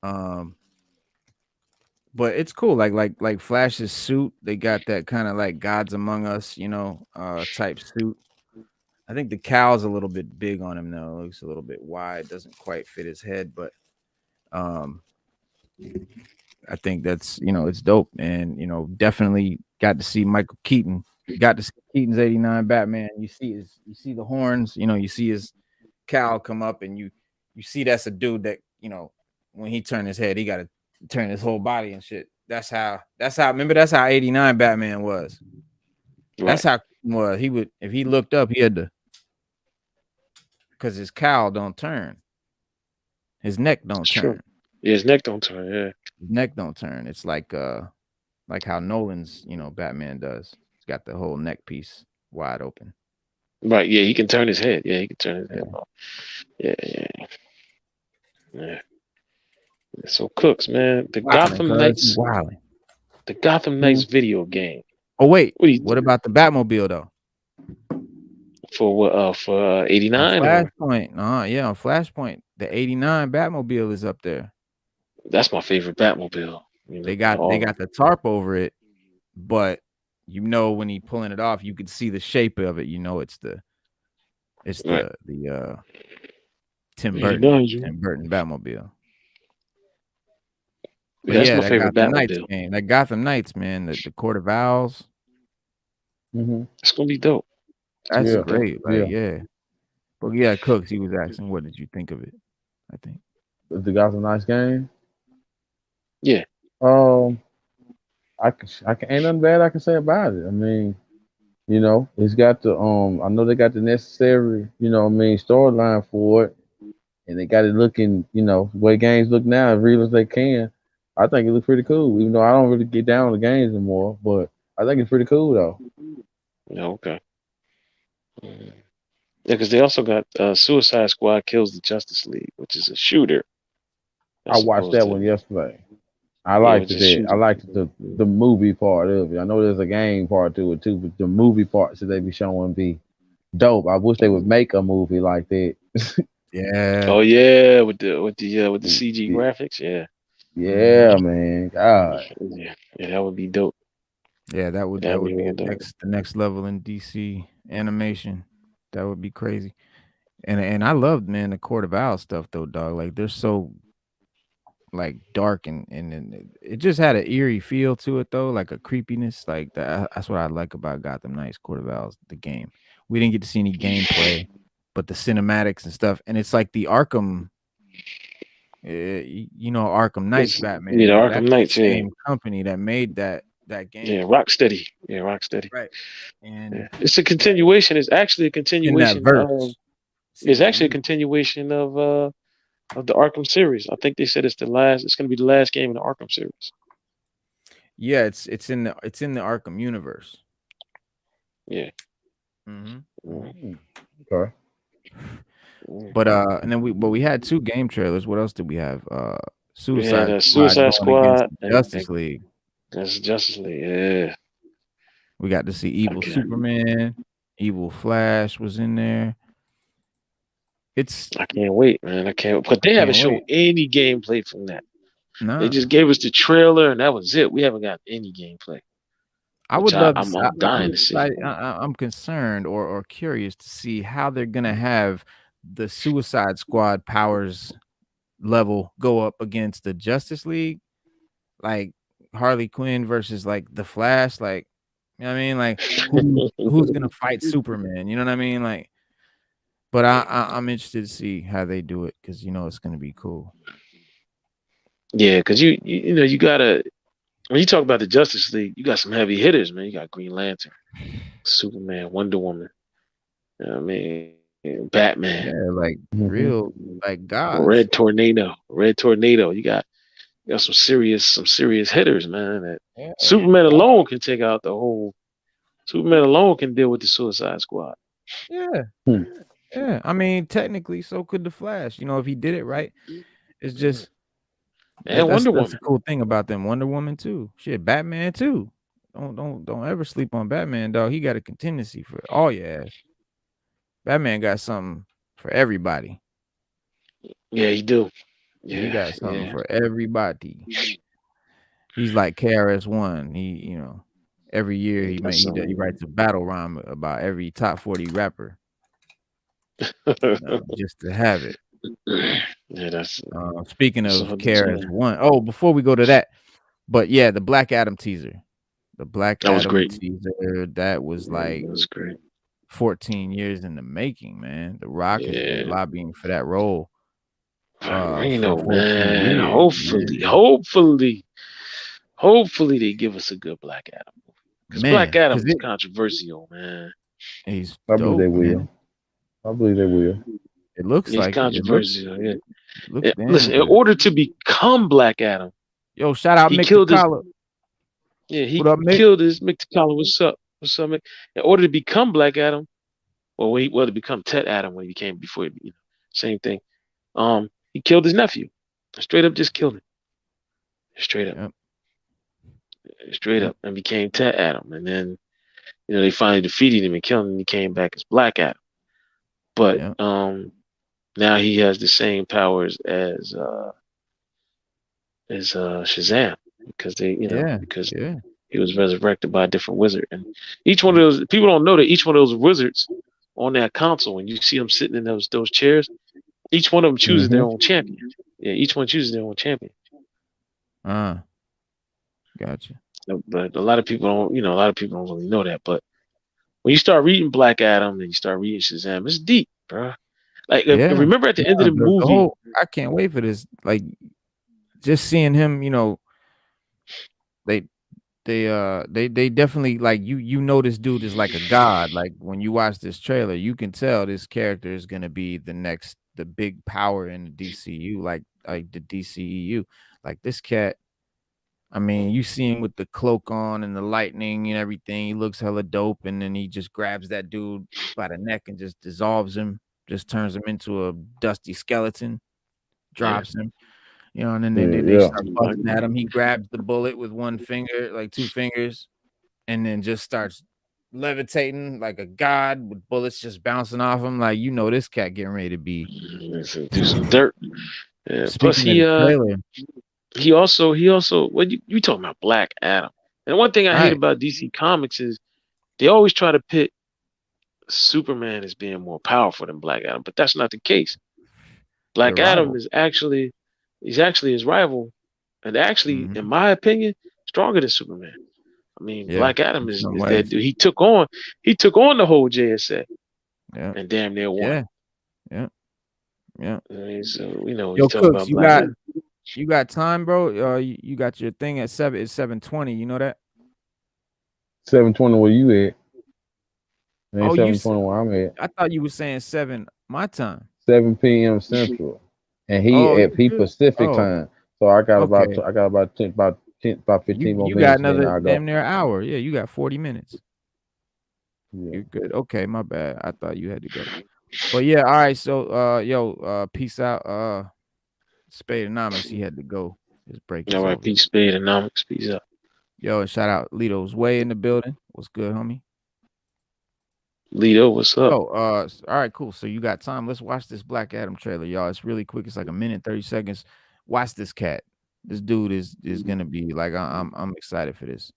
Um, but it's cool. Like Flash's suit, they got that kind of like Gods Among Us, type suit. I think the cow's a little bit big on him though. It looks a little bit wide, doesn't quite fit his head, but um I think that's it's dope, and definitely got to see Michael Keaton. Got to see Keaton's '89 Batman. You see the horns. You see his cowl come up, and you see that's a dude that when he turned his head, he got to turn his whole body and shit. That's how. Remember, that's how '89 Batman was. That's right, how Keaton was. He would if he looked up, he had to because his cowl don't turn, his neck don't it's true. turn, Yeah, his neck don't turn. Yeah, his neck don't turn. It's like how Nolan's, Batman does. He's got the whole neck piece wide open. right. Yeah, he can turn his head. Yeah, he can turn his head Yeah. off. Yeah, yeah, yeah. So Cooks, man, Wilding, cuz he wilding. The Gotham Knights Mm. video game. Oh wait, What do you what about the Batmobile though? for what? For On 89 or Flashpoint, yeah, on Flashpoint, the '89 Batmobile is up there. that's my favorite Batmobile. They got the tarp over it, but when he pulling it off, you could see the shape of it. It's right. the Tim Burton 89, you. Tim Burton Batmobile. But Yeah, that's yeah, my that favorite Gotham Knights Batmobile. game, that Gotham Knights, man, the Court of Owls, Mm-hmm. It's gonna be dope. It's gonna that's be Yeah. dope. great. Like, Yeah. yeah. But yeah, Cooks, he was asking, what did you think of it? I think. The got some nice game. Yeah. Um, I can ain't nothing bad I can say about it. I mean, it's got the I know they got the necessary, storyline for it, and they got it looking, the way games look now as real as they can. I think it looks pretty cool, even though I don't really get down on the games anymore, but I think it's pretty cool though. Yeah. Okay. Mm. Yeah, because they also got Suicide Squad kills the Justice League, which is a shooter I as watched opposed that one to yesterday. I yeah, liked which it. is That I shooting. liked the movie part of it. I know there's a game part to it too, but the movie parts that they be showing be dope. I wish they would make a movie like that. Yeah. Oh yeah, with the CG graphics. Yeah. Mhm. Yeah, man. God. Yeah. Yeah, that would be dope. Yeah, that would That'd that be would be real dope. the next level in DC animation. That would be crazy. And I loved, man, the Court of Owls stuff though, dog. Like they're so like dark and it just had an eerie feel to it though, like a creepiness. Like that's what I like about Gotham Knights Court of Owls, the game. We didn't get to see any gameplay, but the cinematics and stuff. And it's like the Arkham, Arkham Knights It's, yeah, Batman. the That's Arkham the Knights. Yeah. same company that made that Yeah. game. Rocksteady. Yeah, Rocksteady. Right. Yeah. And It's a continuation. It's actually a in that continuation of. verse. It's in It's that actually a universe. continuation of the Arkham series. I think they said it's the last. It's going to be the last game in the Arkham series. Yeah, it's in the Arkham universe. Yeah. Mhm. Mhm. Mm, okay. Mm. But we had two game trailers. What else did we have? We had Suicide a Squad Suicide going against Squad the and Justice League. that's Justice League. Yeah. We got to see Evil Okay. Superman, Evil Flash was in there. It's I can't wait, man. I can't. But I they haven't can't shown wait. any gameplay from that. They Nah, just gave us the trailer and that was it. We haven't got any gameplay, I which would love to. I'm I'm dying to see. excited. I'm concerned or curious to see how they're gonna have the Suicide Squad powers level go up against the Justice League, like Harley Quinn versus like the Flash, like I mean, like who's gonna fight Superman? You know what I mean? Like, but I'm interested to see how they do it because it's gonna be cool. Yeah, because you gotta when you talk about the Justice League, you got some heavy hitters, man. You got Green Lantern, Superman, Wonder Woman. You know what I mean, Batman, Yeah, like Hmm. real like gods. Red Tornado. You got some serious hitters, man. That Yeah, Superman God. alone can take out the whole. Superman alone can deal with the Suicide Squad. Yeah, Hmm. yeah. I mean, technically, so could the Flash. You know, if he did it right, it's Mhm. just And that's Wonder that's the Woman. cool thing about them. Wonder Woman too. Shit, Batman too. Don't ever sleep on Batman, dog. He got a contingency for all your ass. Batman got something for everybody. Yeah, he do. He Yeah, got something yeah. for everybody. He's like KRS-One. Every year He got he some. writes a battle rhyme about every top 40 rapper, just to have it. Yeah, Speaking that's of all the time. KRS-One, before we go to that, but yeah, the Black Adam teaser. The Black That was Adam great. teaser, that was Yeah, like that was great. 14 years in the making, man. The Rock has been Yeah, lobbying for that role for Reno, 14 man. years, man. Hopefully they give us a good Black Adam movie. Because Black Man, Adam cuz is controversial, man. he's I believe they dope, will. man. I believe they will. It looks He's like it. controversial. Yeah. It looks damn Listen, in good. order to become Black Adam, Yo, shout out he Mick the killed his. Collar. Yeah, What he up, Mick? killed his Mick T'Challa. What's up? What's up, Mick? In order to become Black Adam, to become Ted Adam when he became before, same thing. He killed his nephew. Straight up, just killed him. Straight up, Yep, straight yep, up, and became Ted Adam. And then they finally defeated him and killed him. And he came back as Black Adam. But yep. now he has the same powers as Shazam because Yeah, because yeah. he was resurrected by a different wizard. And each one of those people don't know that each one of those wizards on that console, when you see them sitting in those chairs, each one of them chooses their Hmm. own champion. Yeah, each one chooses their own champion. Uh, gotcha. But a lot of people don't, a lot of people don't really know that. But when you start reading Black Adam and you start reading Shazam, it's deep, bro. Like, Yeah, remember at the end of yeah. the The movie, whole I can't wait for this. Like just seeing him, they they definitely like this dude is like a god. Like when you watch this trailer, you can tell this character is gonna be the big power in the DCU, like the DCEU. Like this cat, I mean, you see him with the cloak on and the lightning and everything. He looks hella dope, and then he just grabs that dude by the neck and just dissolves him, just turns him into a dusty skeleton, yeah, drops him. And then they Yeah. start busting at him. He grabs the bullet with one finger, like two fingers, and then just starts levitating like a god with bullets just bouncing off him. Like this cat getting ready to be. do some dirt. Yeah. Plus, Speaking of the trailer, he also what you talking about Black Adam? And one thing I hate right? about DC Comics is they always try to pit Superman as being more powerful than Black Adam, but that's not the case. Their Black Adam rival. he's actually his rival, and actually, in Mhm. my opinion, stronger than Superman. I mean, Yeah, Black Adam in is, some is that ways. dude. He took on the whole JSA Yeah, and damn near won. yeah, yeah, yeah. I mean, so you Yo, talk Cooks, about Black Adam. you got time, bro? You got your thing at 7. It's 7:20. You know that? 720 where you at? It ain't Oh, 720 where I'm at. I thought you were saying 7 my time. 7 p.m. Central, and he Oh, at you P good? Pacific Oh, time. So I got okay. about 15 more You got minutes, and then another I go. damn near hour. Yeah, you got 40 minutes. Yeah. You're good. Okay, my bad. I thought you had to go. But yeah, all right. So peace out. Spadeonomics, he had to go. His break All is right, over. peace, Spadeonomics, peace out. Yo, and shout out Lito's Way in the building. What's good, homie? Lito, what's up? Yo, all right, cool. So you got time. Let's watch this Black Adam trailer, y'all. It's really quick. It's like a minute, 30 seconds. Watch this cat. This dude is gonna be like I'm excited for this.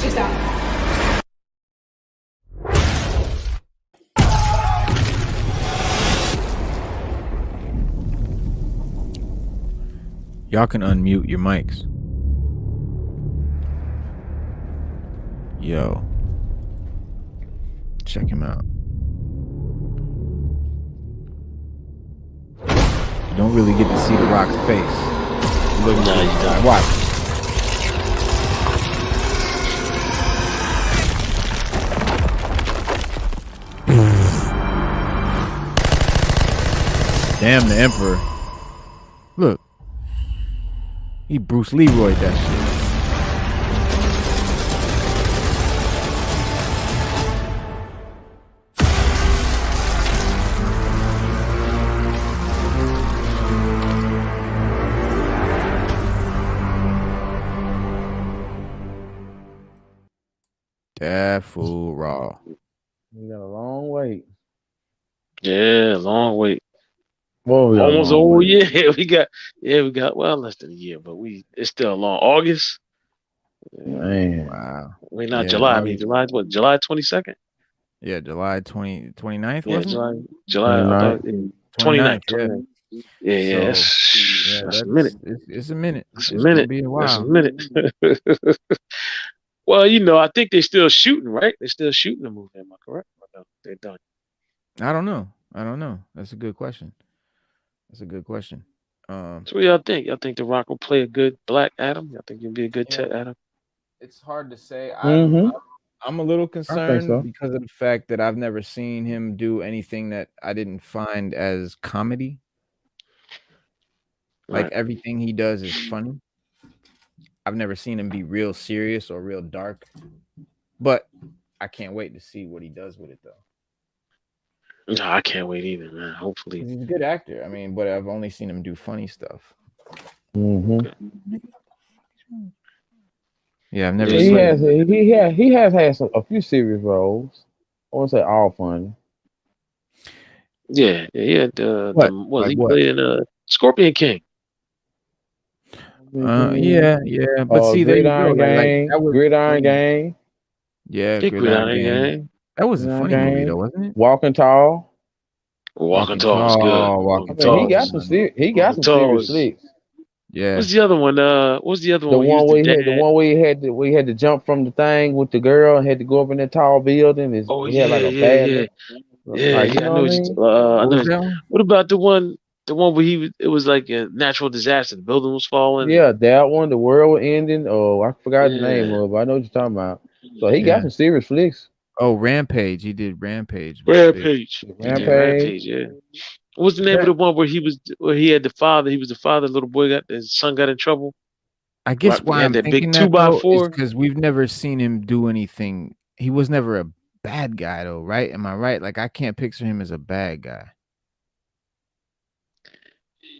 She's out. Y'all can unmute your mics. Yo, check him out. You don't really get to see the Rock's face. Look at No, this you guy. don't. Watch. Damn the Emperor. Look. He Bruce Leroy that shit. That fool raw. We got a long wait. Yeah, long wait. Well, we got a Almost a long whole wait. year. We got well less than a year, but it's still long. August. Man. Wow. We're not Yeah, July. I mean August. July. What? July 22nd. Yeah, July 29th, Yeah, wasn't it? July. I thought 29th, 29th. yeah. 29th. Yeah, yeah. So That's, yeah, that's a minute. it's a minute. That's a It's gonna minute. be a That's a while. minute. Well, I think they're still shooting, right? They're still shooting the movie. Am I correct? Or no, they're done. I don't know. That's a good question. That's a good question. Um, So what y'all think? Y'all think The Rock will play a good Black Adam? Y'all think he'll be a good you know, Ted Adam? it's hard to say. Mm-hmm. I'm a little I think concerned so. because of the fact that I've never seen him do anything that I didn't find as comedy. Like Right. everything he does is funny. I've never seen him be real serious or real dark. But I can't wait to see what he does with it though. No, I can't wait either, man. 'Cause Hopefully. he's a good actor. I mean, but I've only seen him do funny stuff. Mm-hmm. Okay. Yeah, I've Yeah, never He you seen might. has he has had a few serious roles. I won't say all funny. Yeah, yeah, yeah. The what? was Like he what? playing Scorpion King? Yeah. But see, there you go. Like that was Gridiron funny. Gang, Yeah, He quit out Gridiron Gang. again. That was a Gridiron funny movie though, Gang, wasn't it? Walking Tall. Walking Walking Tall was good. Tall, I Walking Walking mean, Tall Tall was. he got Walking some Tall serious was. flicks. yeah. What's the other one? What's the other one The where he was one the where he had the dad? one where he had to jump from the thing with the girl and had to go up in that tall building. Is Oh he had yeah, like a yeah, bad yeah, look, yeah, like you yeah. I know know. what I mean? I What know. was that one? What about the one where he was? It was like a natural disaster. The building was falling. And, Yeah, that one, the world was ending. Oh, I forgot the name yeah. of it, but I know what you're talking about. So he got Yeah. some serious flicks. Oh, Rampage. He did Rampage. Was big. Rampage. He did Yeah. Rampage. Rampage. Yeah. What was the name of That the one where he had the father? He was the father. The little boy got his son got in trouble. I Right. guess He why had I'm that big thinking two that by though is four. because we've never seen him do anything. He was never a bad guy though, right? Am I right? Like I can't picture him as a bad guy.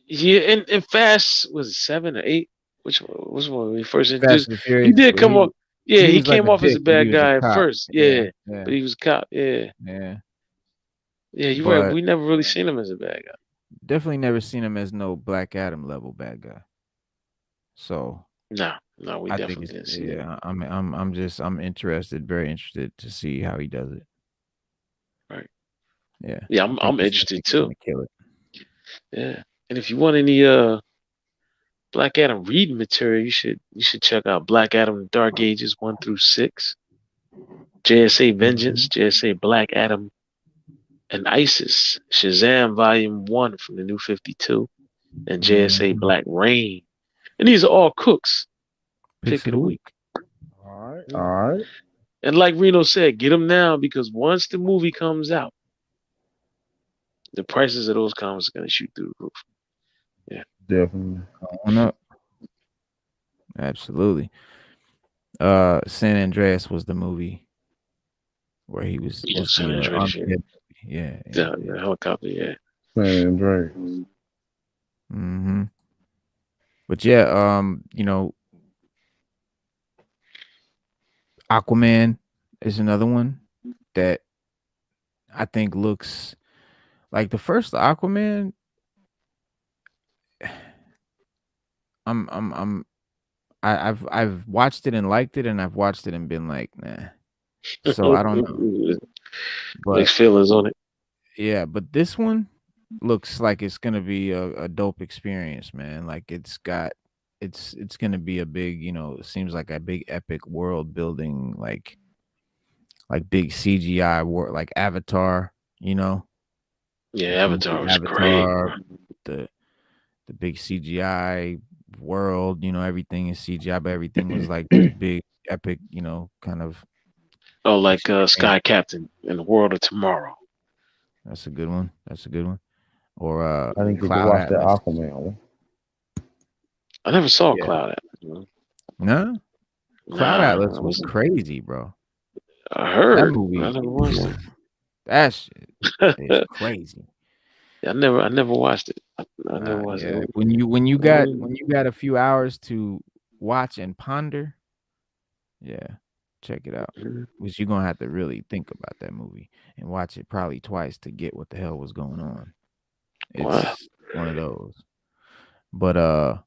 Yeah, and Fast was it 7 or 8? Which one was one when he first Fast introduced? and the He Furious. did come off. Yeah, He he was like came a off as a dick, but he bad was a guy at cop. first. Yeah, Yeah, yeah, but he was a cop. Yeah, yeah. yeah. You're right. But We never really seen him as a bad guy. definitely never seen him as no Black Adam level bad guy. So No, no, we I think definitely it's didn't see that. yeah. I'm interested, very interested to see how he does it. Right. Yeah, Yeah, I I'm interested think he's too. gonna kill it. Yeah, and if you want any Black Adam reading material, you should check out Black Adam: The Dark Ages 1 through 6, JSA Mhm. Vengeance, JSA Black Adam and ISIS, Shazam Volume 1 from the New 52, and JSA Mhm. Black Rain. And these are all Cooks Picks pick of of the the week. week. All right, Yeah. all right, And like Reno said, get them now because once the movie comes out, the prices of those comics are going to shoot through the roof. Yeah. definitely. On up. Absolutely. San Andreas was the movie where he Yeah, was San the Andreas. Yeah. Armageddon. Yeah. The helicopter. Yeah. San Andreas. Mm-hmm. But yeah, Aquaman is another one that I think looks like the first Aquaman. I'm I've watched it and liked it, and I've watched it and been like, nah. So I don't know, but Mixed feelings on it. yeah, but this one looks like it's gonna be a dope experience, man. Like it's got it's gonna be a big, it seems like a big epic world building, like big CGI work, like Avatar, Yeah, like the movie Avatar was great, Avatar, bro. the the big CGI world, everything is CGI, but everything was like this big epic, kind of Oh, like experience. Sky Captain in the World of Tomorrow. That's a good one. That's a good one. Or I didn't get to Cloud watch that Atlas. Aquaman one. I never saw Yeah. Cloud Atlas. You know? No, Cloud Nah, Atlas was crazy, bro. I That heard. I movie, never watched it. that shit is crazy. I never watched it. I never watched Yeah. it. When you got a few hours to watch and ponder, yeah, check it out. Mhm. Which you're gonna have to really think about that movie and watch it probably twice to get what the hell was going on. Wow. It's one of those. But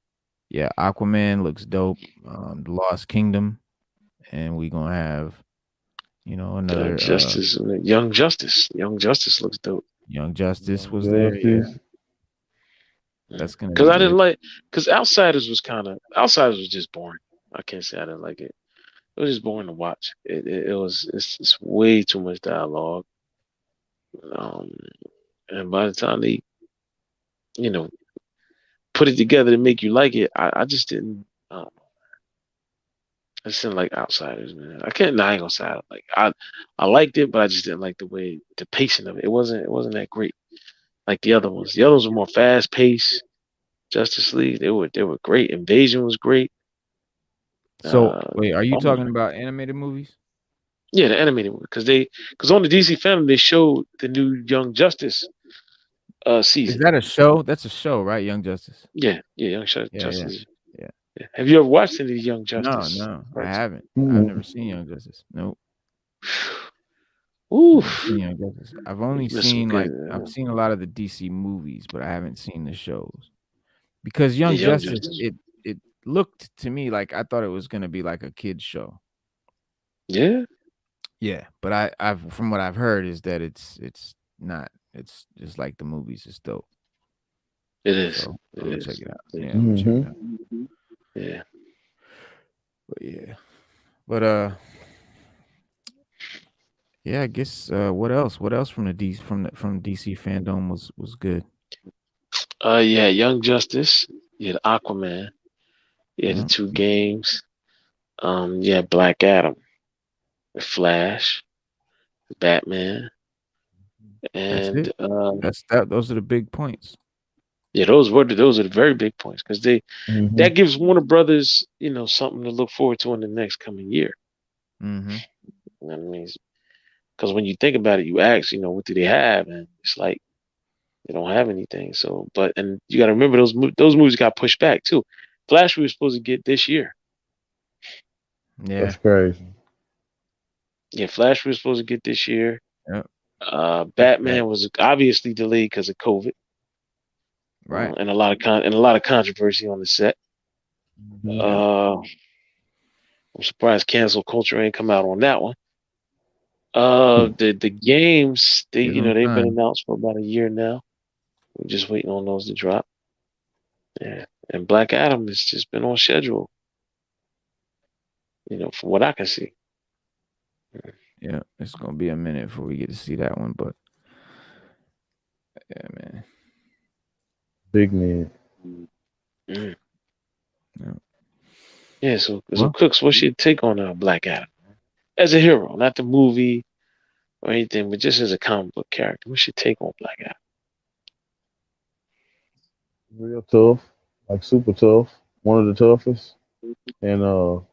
yeah, Aquaman looks dope. The Lost Kingdom, and we gonna have, another Justice, Young Justice. Young Justice looks dope. Young Justice Young was there. Yeah, Justice. that's gonna Because be I didn't good. like, because Outsiders was just boring. I can't say I didn't like it. It was just boring to watch. It's way too much dialogue. Um, and by the time they, you know, put it together to make you like it, I just didn't. I just didn't like Outsiders, man. I can't. Nah, I ain't gonna say I liked it, but I just didn't like the pacing of it. It wasn't that great like the other ones. The others were more fast paced. Justice League, they were great. Invasion was great. So Uh, wait, are you all- talking about animated movies? yeah, the animated one because on the DC Fandom they showed the new Young Justice Is season. that a show? That's a show, right? Young Justice. Yeah, yeah, Yeah, yeah, Justice. yeah. Yeah. Have you ever watched any Young No, Justice no, I parts? haven't. I've never Mhm. seen Young Justice. Nope, Ooh, never seen Young Justice. it's been some good. I've seen a lot of the DC movies, but I haven't seen the shows. Because Yeah, Young Young Justice, Justice. it looked to me like I thought it was gonna be like a kid's show. Yeah, Yeah, but I've from what I've heard is that it's not. It's just like the movies. It's dope. it is. So It I'm gonna check is. it out. Yeah. Yeah, I'm gonna check it Mhm. out. Yeah. But yeah, but yeah. I guess what else? What else from the from DC Fandom was good? Yeah, Young Justice. You had Aquaman. You had the Yeah, two games. You had Black Adam, the Flash, Batman, that's and it. That's that. Those are the big points. yeah, those are the very big points because Mhm. that gives Warner Brothers, something to look forward to in the next coming year. Mm-hmm. You know what I mean? Because when you think about it, you ask, what do they have, and it's like they don't have anything. So, and you got to remember those movies got pushed back too. Flash we were supposed to get this year. Yeah. That's crazy. Yeah, Flash we were supposed to get this year. Yep. Pushed back. Batman was obviously delayed because of COVID, Right. and a lot of controversy on the set. Mhm. Yeah. Uh, I'm surprised cancel culture ain't come out on that one. The games Give them they've been time. announced for about a year now. We're just waiting on those to drop. Yeah, and Black Adam has just been on schedule. From what I can see. Yeah. It's gonna be a minute before we get to see that one, but yeah, man. Big man. Mm. Yeah. Yeah, so Well, Cooks, what's your take on Black Adam as a hero, not the movie or anything, but just as a comic book character? What's your take on Black Adam? Real tough. Like super tough. One of the toughest. And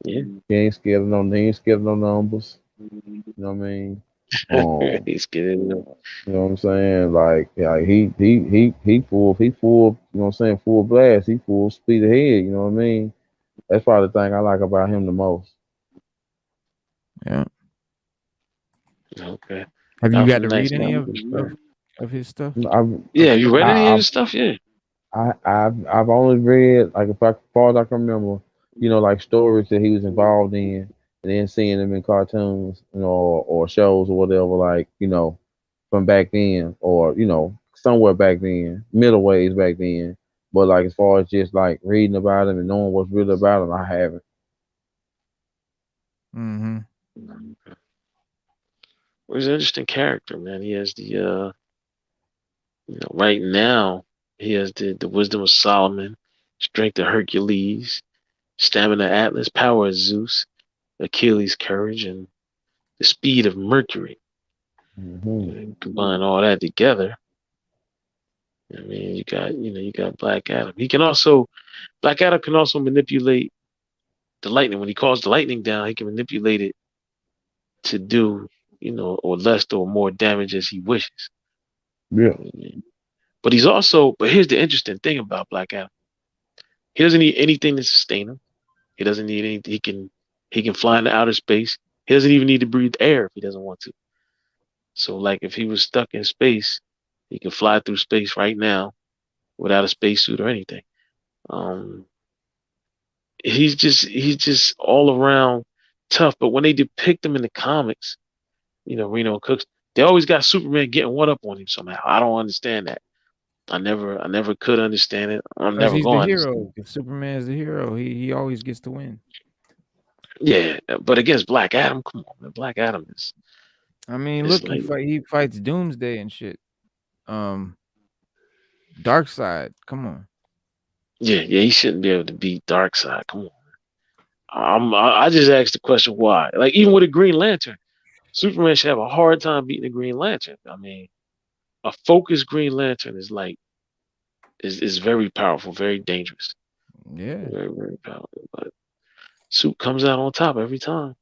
Yeah, he ain't scared of no numbers. You know what I mean? Um, he's getting. you know what I'm saying? Like, yeah, he full, you know what I'm saying, full blast. He full speed ahead, you know what I mean? That's probably the thing I like about him the most. yeah. Okay. Have you Not got from to nice read any comic of book of, story. of his stuff? I've Yeah, you read any of I, his stuff? Yeah. I've only read like if I far as I can remember, like stories that he was involved in, and then seeing them in cartoons, or shows or whatever, like from back then, or somewhere back then, middle ways back then. But like as far as just like reading about him and knowing what's really about him, I haven't. Mm-hmm. Well, he's an interesting character, man. He has right now he has the wisdom of Solomon, strength of Hercules, stamina of Atlas, power of Zeus, Achilles' courage, and the speed of Mercury. Hmm. And combine all that together, I mean, you got Black Adam. Black Adam can also manipulate the lightning. When he calls the lightning down, he can manipulate it to do, or less or more damage as he wishes. Yeah. But here's the interesting thing about Black Adam. He doesn't need anything to sustain him. He doesn't need anything. He can fly into outer space. He doesn't even need to breathe air if he doesn't want to. So like if he was stuck in space, he can fly through space right now without a spacesuit or anything. Um, he's just all around tough. But when they depict him in the comics, Reno Cooks, they always got Superman getting one up on him somehow. I don't understand that. I never could understand it. I'm Because never he's the going to understand. hero. If Superman is the hero, he always gets to win. Yeah, but against Black Adam, come on, man. Black Adam I mean, is look, like, he fights Doomsday and shit. Dark Side, come on. yeah, he shouldn't be able to beat Darkseid. Come on. I just asked the question why. Like even with a Green Lantern, Superman should have a hard time beating a Green Lantern. I mean, a focused Green Lantern is very powerful, very dangerous, Yeah, very very powerful. But Suit comes out on top every time.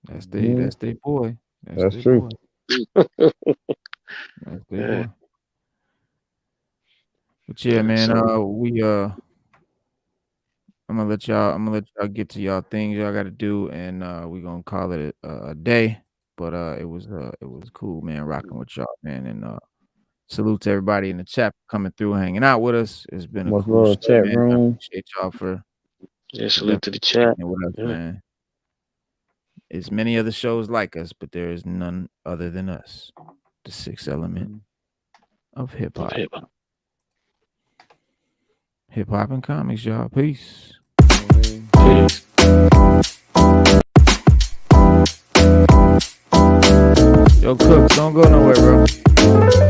Hmm. that's their boy. That's That's their true. boy. That's their Yeah, boy. But yeah, man, so I'm gonna let y'all get to y'all things y'all gotta do, and we gonna call it a day. But it was cool, man, rocking with y'all, man, and salute to everybody in the chat for coming through, hanging out with us. It's been a Much cool love, show, chat man. I room. appreciate y'all yeah, for salute definitely to the chat. kicking it with us, Yeah. man. It's many other shows like us, but there is none other than us. The sixth element of hip Of hop. hip hop. Hip hop and comics, y'all. Peace. Peace. Yo, Cooks, don't go nowhere, bro.